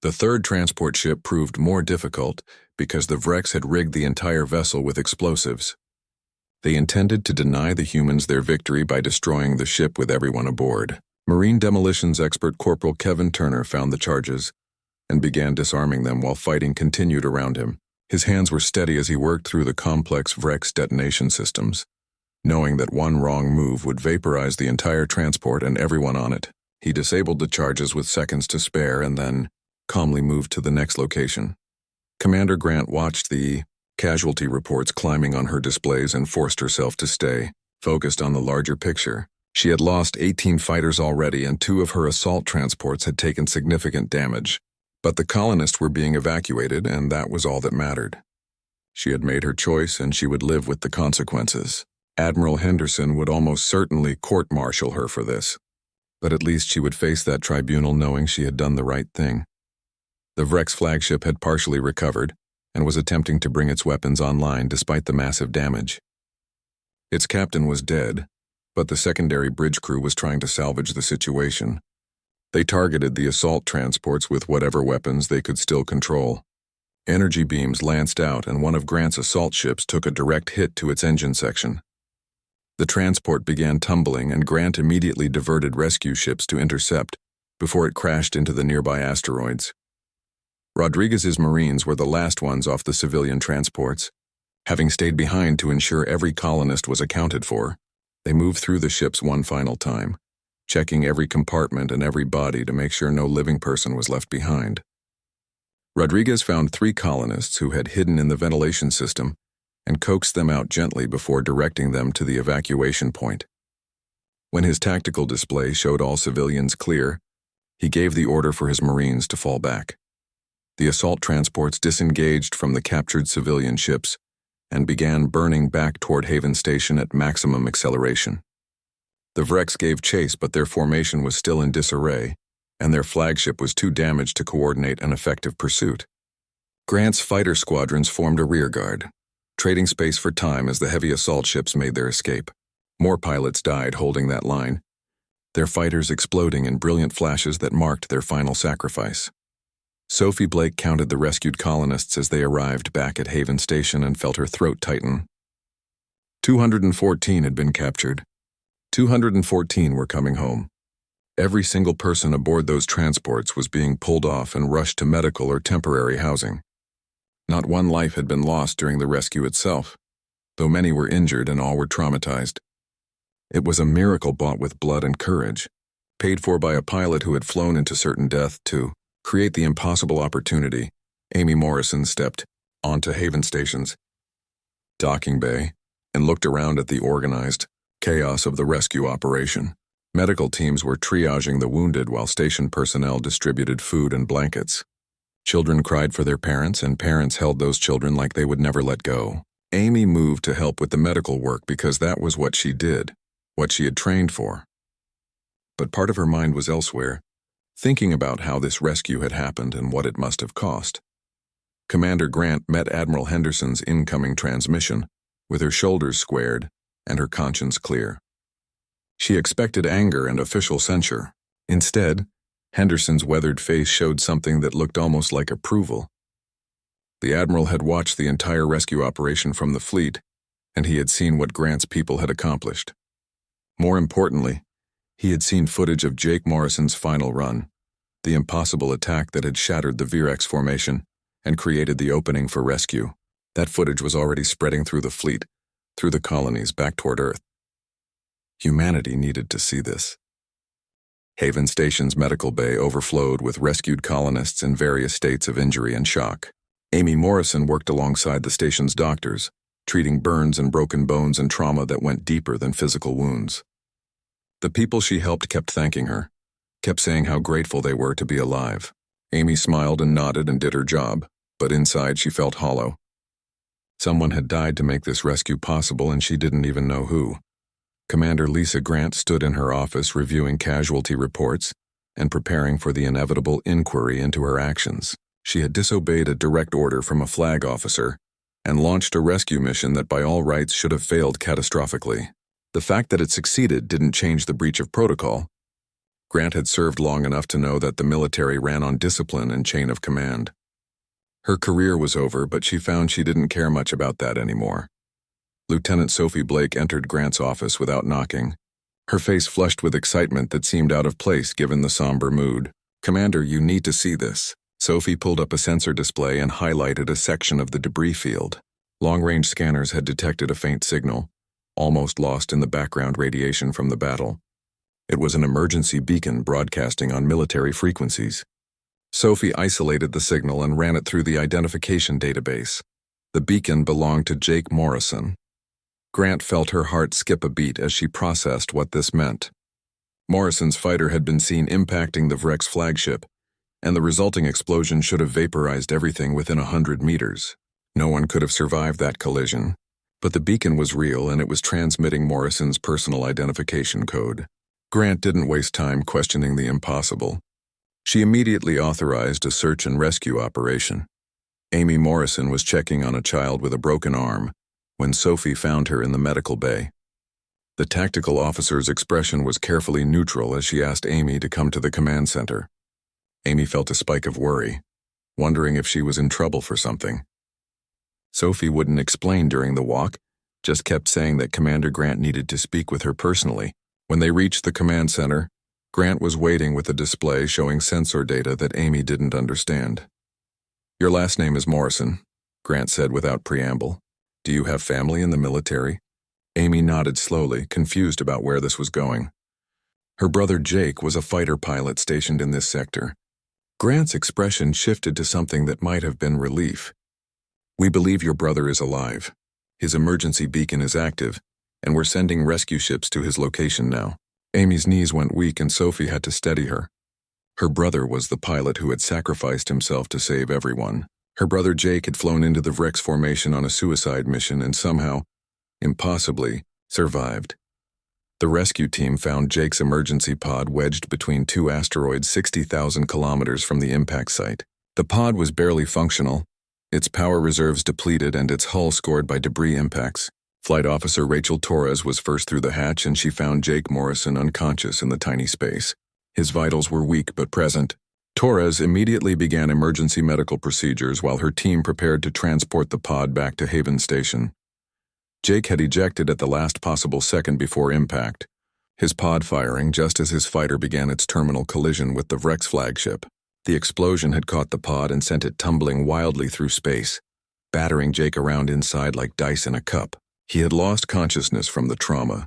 The third transport ship proved more difficult because the Vrex had rigged the entire vessel with explosives. They intended to deny the humans their victory by destroying the ship with everyone aboard. Marine demolitions expert Corporal Kevin Turner found the charges and began disarming them while fighting continued around him. His hands were steady as he worked through the complex Vrex detonation systems, knowing that one wrong move would vaporize the entire transport and everyone on it. He disabled the charges with seconds to spare and then calmly moved to the next location. Commander Grant watched the casualty reports climbing on her displays and forced herself to stay focused on the larger picture. She had lost 18 fighters already and 2 of her assault transports had taken significant damage. But the colonists were being evacuated and that was all that mattered. She had made her choice and she would live with the consequences. Admiral Henderson would almost certainly court-martial her for this, but at least she would face that tribunal knowing she had done the right thing. The Vrex flagship had partially recovered and was attempting to bring its weapons online despite the massive damage. Its captain was dead, but the secondary bridge crew was trying to salvage the situation. They targeted the assault transports with whatever weapons they could still control. Energy beams lanced out and one of Grant's assault ships took a direct hit to its engine section. The transport began tumbling and Grant immediately diverted rescue ships to intercept before it crashed into the nearby asteroids. Rodriguez's Marines were the last ones off the civilian transports. Having stayed behind to ensure every colonist was accounted for, they moved through the ships one final time, checking every compartment and every body to make sure no living person was left behind. Rodriguez found 3 colonists who had hidden in the ventilation system and coaxed them out gently before directing them to the evacuation point. When his tactical display showed all civilians clear, he gave the order for his Marines to fall back. The assault transports disengaged from the captured civilian ships and began burning back toward Haven Station at maximum acceleration. The Vrex gave chase, but their formation was still in disarray, and their flagship was too damaged to coordinate an effective pursuit. Grant's fighter squadrons formed a rearguard, trading space for time as the heavy assault ships made their escape. More pilots died holding that line, their fighters exploding in brilliant flashes that marked their final sacrifice. Sophie Blake counted the rescued colonists as they arrived back at Haven Station and felt her throat tighten. 214 had been captured. 214 were coming home. Every single person aboard those transports was being pulled off and rushed to medical or temporary housing. Not one life had been lost during the rescue itself, though many were injured and all were traumatized. It was a miracle bought with blood and courage, paid for by a pilot who had flown into certain death to create the impossible opportunity. Amy Morrison stepped onto Haven Station's docking bay and looked around at the organized chaos of the rescue operation. Medical teams were triaging the wounded while station personnel distributed food and blankets. Children cried for their parents, and parents held those children like they would never let go. Amy moved to help with the medical work because that was what she did, what she had trained for. But part of her mind was elsewhere, thinking about how this rescue had happened and what it must have cost. Commander Grant met Admiral Henderson's incoming transmission, with her shoulders squared and her conscience clear. She expected anger and official censure. Instead, Henderson's weathered face showed something that looked almost like approval. The Admiral had watched the entire rescue operation from the fleet, and he had seen what Grant's people had accomplished. More importantly, he had seen footage of Jake Morrison's final run, the impossible attack that had shattered the Virex formation and created the opening for rescue. That footage was already spreading through the fleet, through the colonies back toward Earth. Humanity needed to see this. Haven Station's medical bay overflowed with rescued colonists in various states of injury and shock. Amy Morrison worked alongside the station's doctors, treating burns and broken bones and trauma that went deeper than physical wounds. The people she helped kept thanking her, kept saying how grateful they were to be alive. Amy smiled and nodded and did her job, but inside she felt hollow. Someone had died to make this rescue possible, and she didn't even know who. Commander Lisa Grant stood in her office reviewing casualty reports and preparing for the inevitable inquiry into her actions. She had disobeyed a direct order from a flag officer and launched a rescue mission that by all rights should have failed catastrophically. The fact that it succeeded didn't change the breach of protocol. Grant had served long enough to know that the military ran on discipline and chain of command. Her career was over, but she found she didn't care much about that anymore. Lieutenant Sophie Blake entered Grant's office without knocking, her face flushed with excitement that seemed out of place given the somber mood. "Commander, you need to see this." Sophie pulled up a sensor display and highlighted a section of the debris field. Long-range scanners had detected a faint signal, almost lost in the background radiation from the battle. It was an emergency beacon broadcasting on military frequencies. Sophie isolated the signal and ran it through the identification database. The beacon belonged to Jake Morrison. Grant felt her heart skip a beat as she processed what this meant. Morrison's fighter had been seen impacting the Virex flagship, and the resulting explosion should have vaporized everything within 100 meters. No one could have survived that collision, but the beacon was real and it was transmitting Morrison's personal identification code. Grant didn't waste time questioning the impossible. She immediately authorized a search and rescue operation. Amy Morrison was checking on a child with a broken arm when Sophie found her in the medical bay. The tactical officer's expression was carefully neutral as she asked Amy to come to the command center. Amy felt a spike of worry, wondering if she was in trouble for something. Sophie wouldn't explain during the walk, just kept saying that Commander Grant needed to speak with her personally. When they reached the command center, Grant was waiting with a display showing sensor data that Amy didn't understand. "Your last name is Morrison," Grant said without preamble. "Do you have family in the military?" Amy nodded slowly, confused about where this was going. Her brother Jake was a fighter pilot stationed in this sector. Grant's expression shifted to something that might have been relief. "We believe your brother is alive. His emergency beacon is active, and we're sending rescue ships to his location now." Amy's knees went weak and Sophie had to steady her. Her brother was the pilot who had sacrificed himself to save everyone. Her brother Jake had flown into the Virex formation on a suicide mission and somehow, impossibly, survived. The rescue team found Jake's emergency pod wedged between two asteroids 60,000 kilometers from the impact site. The pod was barely functional, its power reserves depleted and its hull scored by debris impacts. Flight Officer Rachel Torres was first through the hatch and she found Jake Morrison unconscious in the tiny space. His vitals were weak but present. Torres immediately began emergency medical procedures while her team prepared to transport the pod back to Haven Station. Jake had ejected at the last possible second before impact, his pod firing just as his fighter began its terminal collision with the Virex flagship. The explosion had caught the pod and sent it tumbling wildly through space, battering Jake around inside like dice in a cup. He had lost consciousness from the trauma,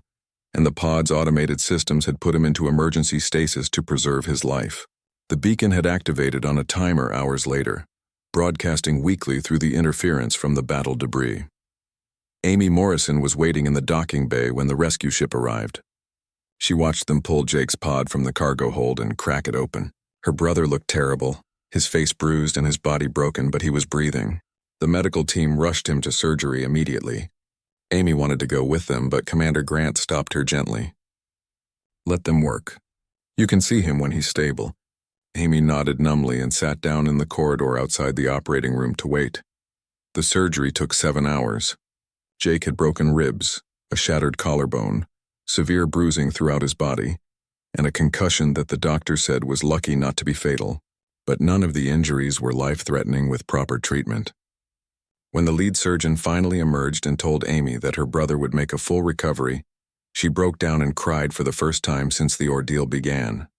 and the pod's automated systems had put him into emergency stasis to preserve his life. The beacon had activated on a timer hours later, broadcasting weekly through the interference from the battle debris. Amy Morrison was waiting in the docking bay when the rescue ship arrived. She watched them pull Jake's pod from the cargo hold and crack it open. Her brother looked terrible, his face bruised and his body broken, but he was breathing. The medical team rushed him to surgery immediately. Amy wanted to go with them, but Commander Grant stopped her gently. "Let them work. You can see him when he's stable." Amy nodded numbly and sat down in the corridor outside the operating room to wait. The surgery took 7 hours. Jake had broken ribs, a shattered collarbone, severe bruising throughout his body, and a concussion that the doctor said was lucky not to be fatal. But none of the injuries were life-threatening with proper treatment. When the lead surgeon finally emerged and told Amy that her brother would make a full recovery, she broke down and cried for the first time since the ordeal began.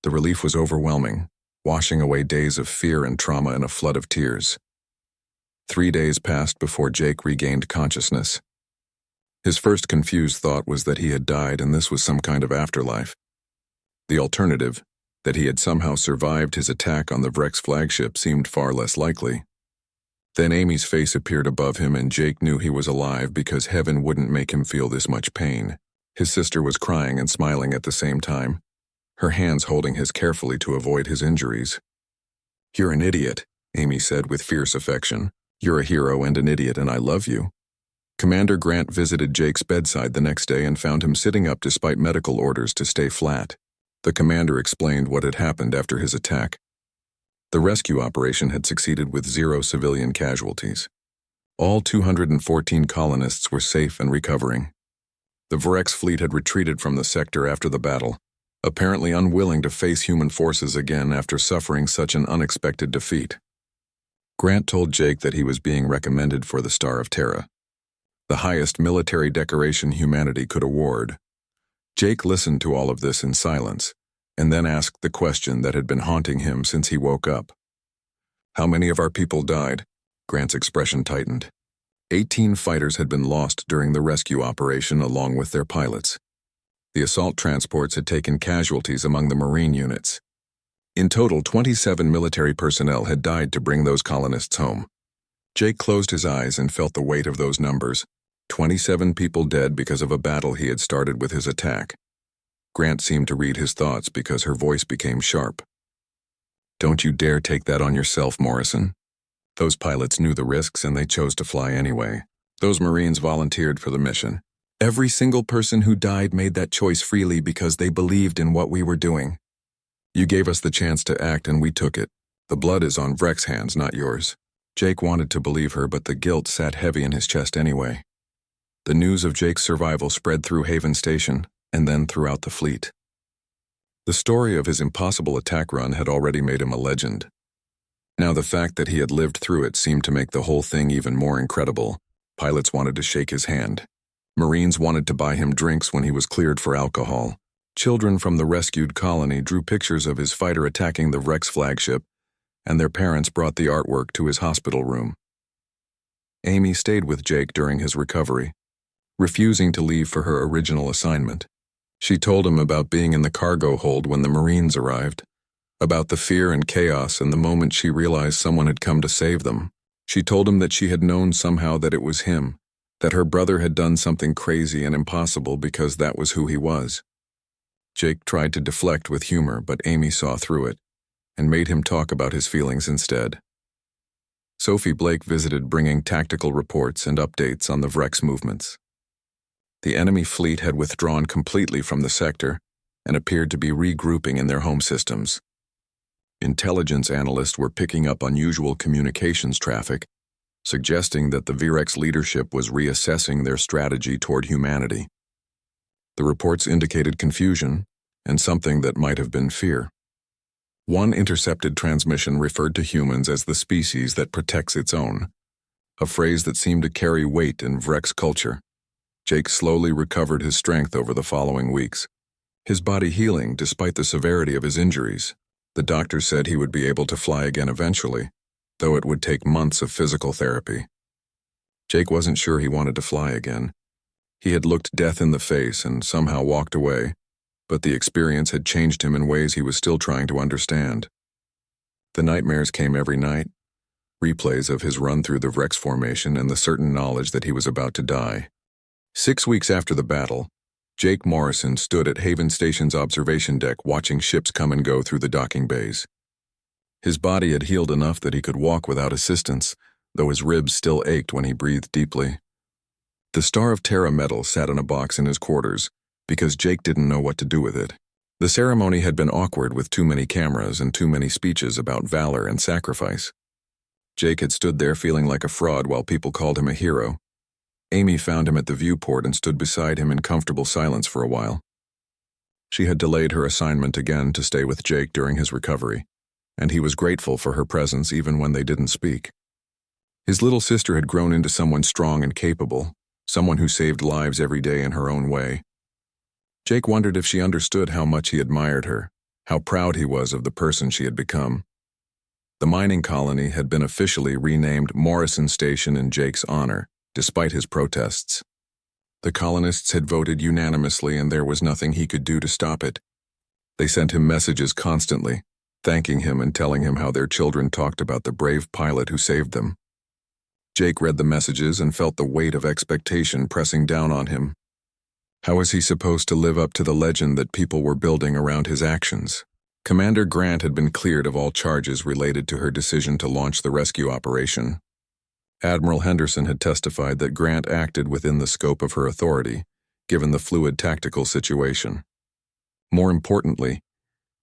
The relief was overwhelming, washing away days of fear and trauma in a flood of tears. 3 days passed before Jake regained consciousness. His first confused thought was that he had died and this was some kind of afterlife. The alternative, that he had somehow survived his attack on the Vrex flagship, seemed far less likely. Then Amy's face appeared above him and Jake knew he was alive because heaven wouldn't make him feel this much pain. His sister was crying and smiling at the same time, her hands holding his carefully to avoid his injuries. "You're an idiot," Amy said with fierce affection. "You're a hero and an idiot, and I love you." Commander Grant visited Jake's bedside the next day and found him sitting up despite medical orders to stay flat. The commander explained what had happened after his attack. The rescue operation had succeeded with 0 civilian casualties. All 214 colonists were safe and recovering. The Vrex fleet had retreated from the sector after the battle, apparently unwilling to face human forces again after suffering such an unexpected defeat. Grant told Jake that he was being recommended for the Star of Terra, the highest military decoration humanity could award. Jake listened to all of this in silence, and then asked the question that had been haunting him since he woke up. "How many of our people died?" Grant's expression tightened. 18 fighters had been lost during the rescue operation along with their pilots. The assault transports had taken casualties among the Marine units. In total, 27 military personnel had died to bring those colonists home. Jake closed his eyes and felt the weight of those numbers. 27 people dead because of a battle he had started with his attack. Grant seemed to read his thoughts because her voice became sharp. "Don't you dare take that on yourself, Morrison. Those pilots knew the risks and they chose to fly anyway. Those Marines volunteered for the mission. Every single person who died made that choice freely because they believed in what we were doing. You gave us the chance to act and we took it. The blood is on Vrex's hands, not yours." Jake wanted to believe her, but the guilt sat heavy in his chest anyway. The news of Jake's survival spread through Haven Station and then throughout the fleet. The story of his impossible attack run had already made him a legend. Now the fact that he had lived through it seemed to make the whole thing even more incredible. Pilots wanted to shake his hand. Marines wanted to buy him drinks when he was cleared for alcohol. Children from the rescued colony drew pictures of his fighter attacking the Vrex flagship, and their parents brought the artwork to his hospital room. Amy stayed with Jake during his recovery, refusing to leave for her original assignment. She told him about being in the cargo hold when the Marines arrived, about the fear and chaos and the moment she realized someone had come to save them. She told him that she had known somehow that it was him, that her brother had done something crazy and impossible because that was who he was. Jake tried to deflect with humor, but Amy saw through it and made him talk about his feelings instead. Sophie Blake visited, bringing tactical reports and updates on the Vrex movements. The enemy fleet had withdrawn completely from the sector and appeared to be regrouping in their home systems. Intelligence analysts were picking up unusual communications traffic, suggesting that the Vrex leadership was reassessing their strategy toward humanity. The reports indicated confusion and something that might have been fear. One intercepted transmission referred to humans as the species that protects its own, a phrase that seemed to carry weight in Vrex culture. Jake slowly recovered his strength over the following weeks, his body healing despite the severity of his injuries. The doctor said he would be able to fly again eventually, though it would take months of physical therapy. Jake wasn't sure he wanted to fly again. He had looked death in the face and somehow walked away, but the experience had changed him in ways he was still trying to understand. The nightmares came every night, replays of his run through the Vrex formation and the certain knowledge that he was about to die. 6 weeks after the battle, Jake Morrison stood at Haven Station's observation deck watching ships come and go through the docking bays. His body had healed enough that he could walk without assistance, though his ribs still ached when he breathed deeply. The Star of Terra medal sat in a box in his quarters, because Jake didn't know what to do with it. The ceremony had been awkward with too many cameras and too many speeches about valor and sacrifice. Jake had stood there feeling like a fraud while people called him a hero. Amy found him at the viewport and stood beside him in comfortable silence for a while. She had delayed her assignment again to stay with Jake during his recovery, and he was grateful for her presence even when they didn't speak. His little sister had grown into someone strong and capable, someone who saved lives every day in her own way. Jake wondered if she understood how much he admired her, how proud he was of the person she had become. The mining colony had been officially renamed Morrison Station in Jake's honor, despite his protests. The colonists had voted unanimously and there was nothing he could do to stop it. They sent him messages constantly, thanking him and telling him how their children talked about the brave pilot who saved them. Jake read the messages and felt the weight of expectation pressing down on him. How was he supposed to live up to the legend that people were building around his actions? Commander Grant had been cleared of all charges related to her decision to launch the rescue operation. Admiral Henderson had testified that Grant acted within the scope of her authority, given the fluid tactical situation. More importantly,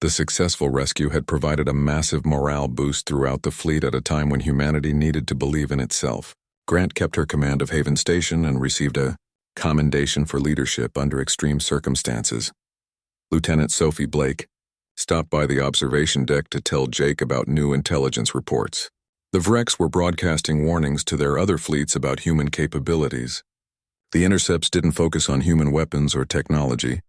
the successful rescue had provided a massive morale boost throughout the fleet at a time when humanity needed to believe in itself. Grant kept her command of Haven Station and received a commendation for leadership under extreme circumstances. Lieutenant Sophie Blake stopped by the observation deck to tell Jake about new intelligence reports. The Vrex were broadcasting warnings to their other fleets about human capabilities. The intercepts didn't focus on human weapons or technology,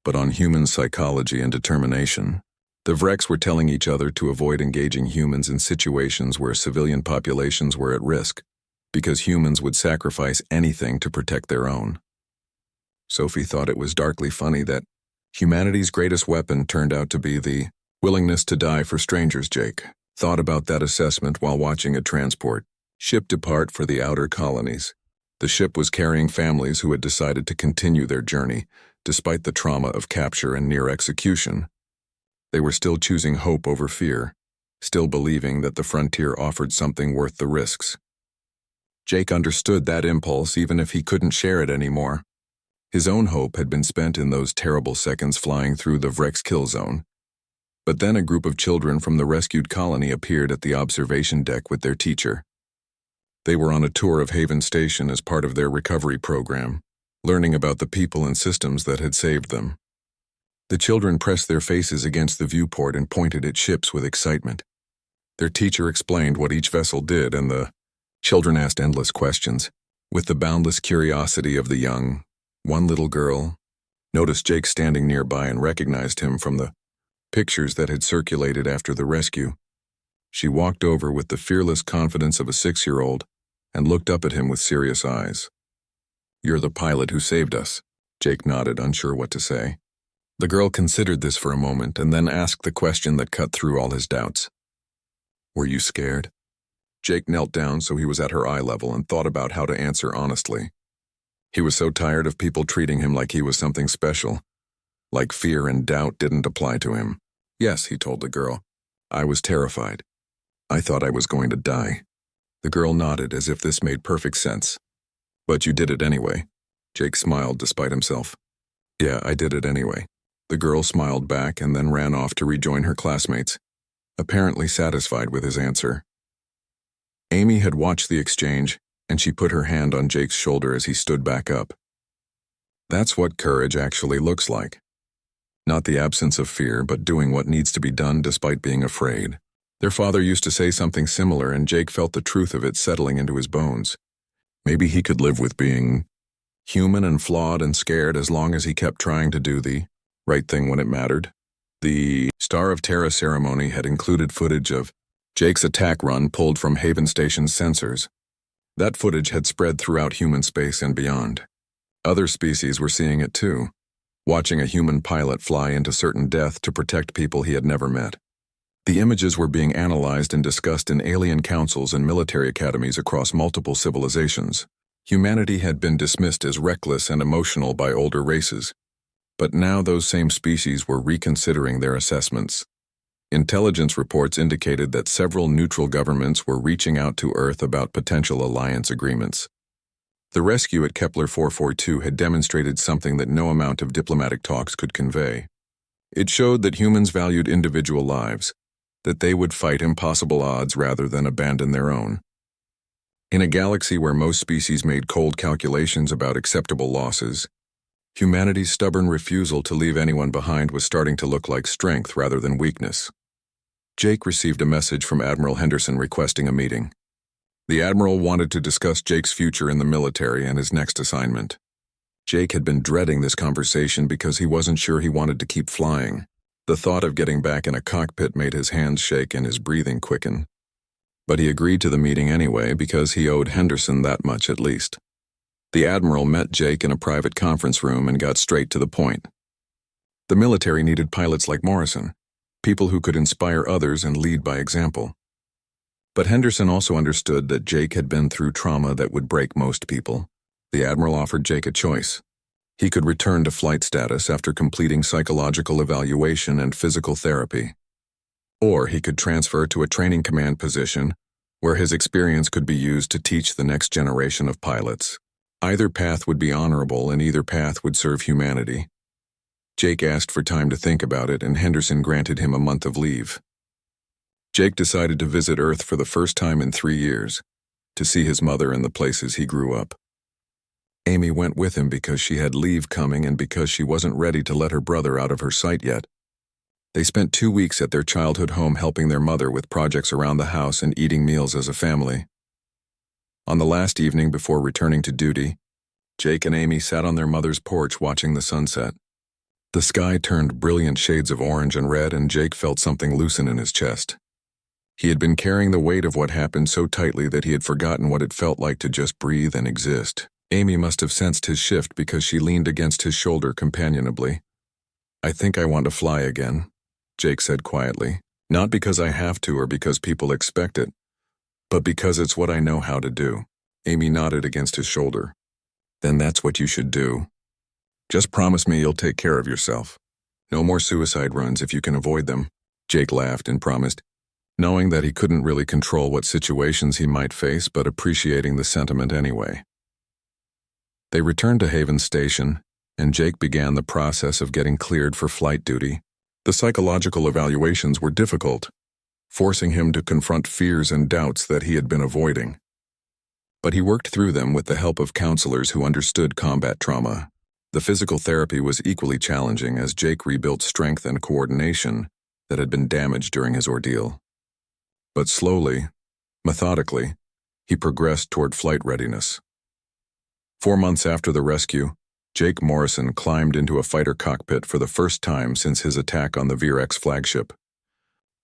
but on human psychology and determination. The Vrex were telling each other to avoid engaging humans in situations where civilian populations were at risk, because humans would sacrifice anything to protect their own. Sophie thought it was darkly funny that humanity's greatest weapon turned out to be the willingness to die for strangers. Jake thought about that assessment while watching a transport ship depart for the outer colonies. The ship was carrying families who had decided to continue their journey, despite the trauma of capture and near execution. They were still choosing hope over fear, still believing that the frontier offered something worth the risks. Jake understood that impulse even if he couldn't share it anymore. His own hope had been spent in those terrible seconds flying through the Vrex kill zone. But then a group of children from the rescued colony appeared at the observation deck with their teacher. They were on a tour of Haven Station as part of their recovery program, learning about the people and systems that had saved them. The children pressed their faces against the viewport and pointed at ships with excitement. Their teacher explained what each vessel did, and the children asked endless questions. With the boundless curiosity of the young, one little girl noticed Jake standing nearby and recognized him from the pictures that had circulated after the rescue. She walked over with the fearless confidence of a 6-year-old and looked up at him with serious eyes. "You're the pilot who saved us." Jake nodded, unsure what to say. The girl considered this for a moment and then asked the question that cut through all his doubts. "Were you scared?" Jake knelt down so he was at her eye level and thought about how to answer honestly. He was so tired of people treating him like he was something special, like fear and doubt didn't apply to him. "Yes," he told the girl. "I was terrified. I thought I was going to die." The girl nodded as if this made perfect sense. "But you did it anyway." Jake smiled despite himself. "Yeah, I did it anyway." The girl smiled back and then ran off to rejoin her classmates, apparently satisfied with his answer. Amy had watched the exchange, and she put her hand on Jake's shoulder as he stood back up. That's what courage actually looks like. Not the absence of fear, but doing what needs to be done despite being afraid. Their father used to say something similar, and Jake felt the truth of it settling into his bones. Maybe he could live with being human and flawed and scared as long as he kept trying to do the right thing when it mattered. The Star of Terra ceremony had included footage of Jake's attack run pulled from Haven Station's sensors. That footage had spread throughout human space and beyond. Other species were seeing it too, watching a human pilot fly into certain death to protect people he had never met. The images were being analyzed and discussed in alien councils and military academies across multiple civilizations. Humanity had been dismissed as reckless and emotional by older races, but now those same species were reconsidering their assessments. Intelligence reports indicated that several neutral governments were reaching out to Earth about potential alliance agreements. The rescue at Kepler 442 had demonstrated something that no amount of diplomatic talks could convey. It showed that humans valued individual lives, that they would fight impossible odds rather than abandon their own. In a galaxy where most species made cold calculations about acceptable losses, humanity's stubborn refusal to leave anyone behind was starting to look like strength rather than weakness. Jake received a message from Admiral Henderson requesting a meeting. The Admiral wanted to discuss Jake's future in the military and his next assignment. Jake had been dreading this conversation because he wasn't sure he wanted to keep flying. The thought of getting back in a cockpit made his hands shake and his breathing quicken. But he agreed to the meeting anyway because he owed Henderson that much at least. The Admiral met Jake in a private conference room and got straight to the point. The military needed pilots like Morrison, people who could inspire others and lead by example. But Henderson also understood that Jake had been through trauma that would break most people. The Admiral offered Jake a choice. He could return to flight status after completing psychological evaluation and physical therapy. Or he could transfer to a training command position where his experience could be used to teach the next generation of pilots. Either path would be honorable and either path would serve humanity. Jake asked for time to think about it and Henderson granted him a month of leave. Jake decided to visit Earth for the first time in 3 years, to see his mother and the places he grew up. Amy went with him because she had leave coming and because she wasn't ready to let her brother out of her sight yet. They spent 2 weeks at their childhood home helping their mother with projects around the house and eating meals as a family. On the last evening before returning to duty, Jake and Amy sat on their mother's porch watching the sunset. The sky turned brilliant shades of orange and red and Jake felt something loosen in his chest. He had been carrying the weight of what happened so tightly that he had forgotten what it felt like to just breathe and exist. Amy must have sensed his shift because she leaned against his shoulder companionably. "I think I want to fly again," Jake said quietly. "Not because I have to or because people expect it, but because it's what I know how to do." Amy nodded against his shoulder. "Then that's what you should do. Just promise me you'll take care of yourself. No more suicide runs if you can avoid them." Jake laughed and promised, knowing that he couldn't really control what situations he might face but appreciating the sentiment anyway. They returned to Haven Station, and Jake began the process of getting cleared for flight duty. The psychological evaluations were difficult, forcing him to confront fears and doubts that he had been avoiding. But he worked through them with the help of counselors who understood combat trauma. The physical therapy was equally challenging as Jake rebuilt strength and coordination that had been damaged during his ordeal. But slowly, methodically, he progressed toward flight readiness. 4 months after the rescue, Jake Morrison climbed into a fighter cockpit for the first time since his attack on the Virex flagship.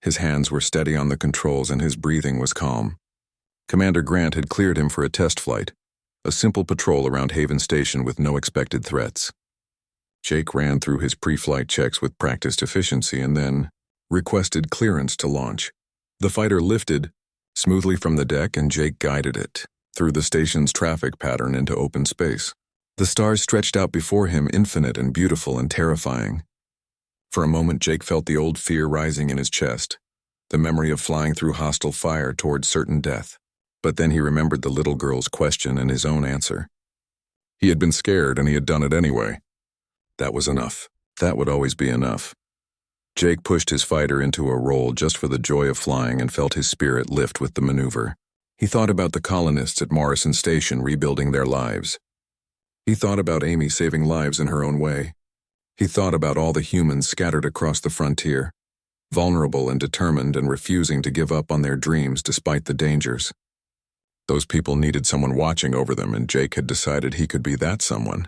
His hands were steady on the controls and his breathing was calm. Commander Grant had cleared him for a test flight, a simple patrol around Haven Station with no expected threats. Jake ran through his pre-flight checks with practiced efficiency and then requested clearance to launch. The fighter lifted smoothly from the deck and Jake guided it through the station's traffic pattern into open space. The stars stretched out before him, infinite and beautiful and terrifying. For a moment, Jake felt the old fear rising in his chest, the memory of flying through hostile fire towards certain death. But then he remembered the little girl's question and his own answer. He had been scared and he had done it anyway. That was enough. That would always be enough. Jake pushed his fighter into a roll just for the joy of flying and felt his spirit lift with the maneuver. He thought about the colonists at Morrison Station rebuilding their lives. He thought about Amy saving lives in her own way. He thought about all the humans scattered across the frontier, vulnerable and determined and refusing to give up on their dreams despite the dangers. Those people needed someone watching over them, and Jake had decided he could be that someone.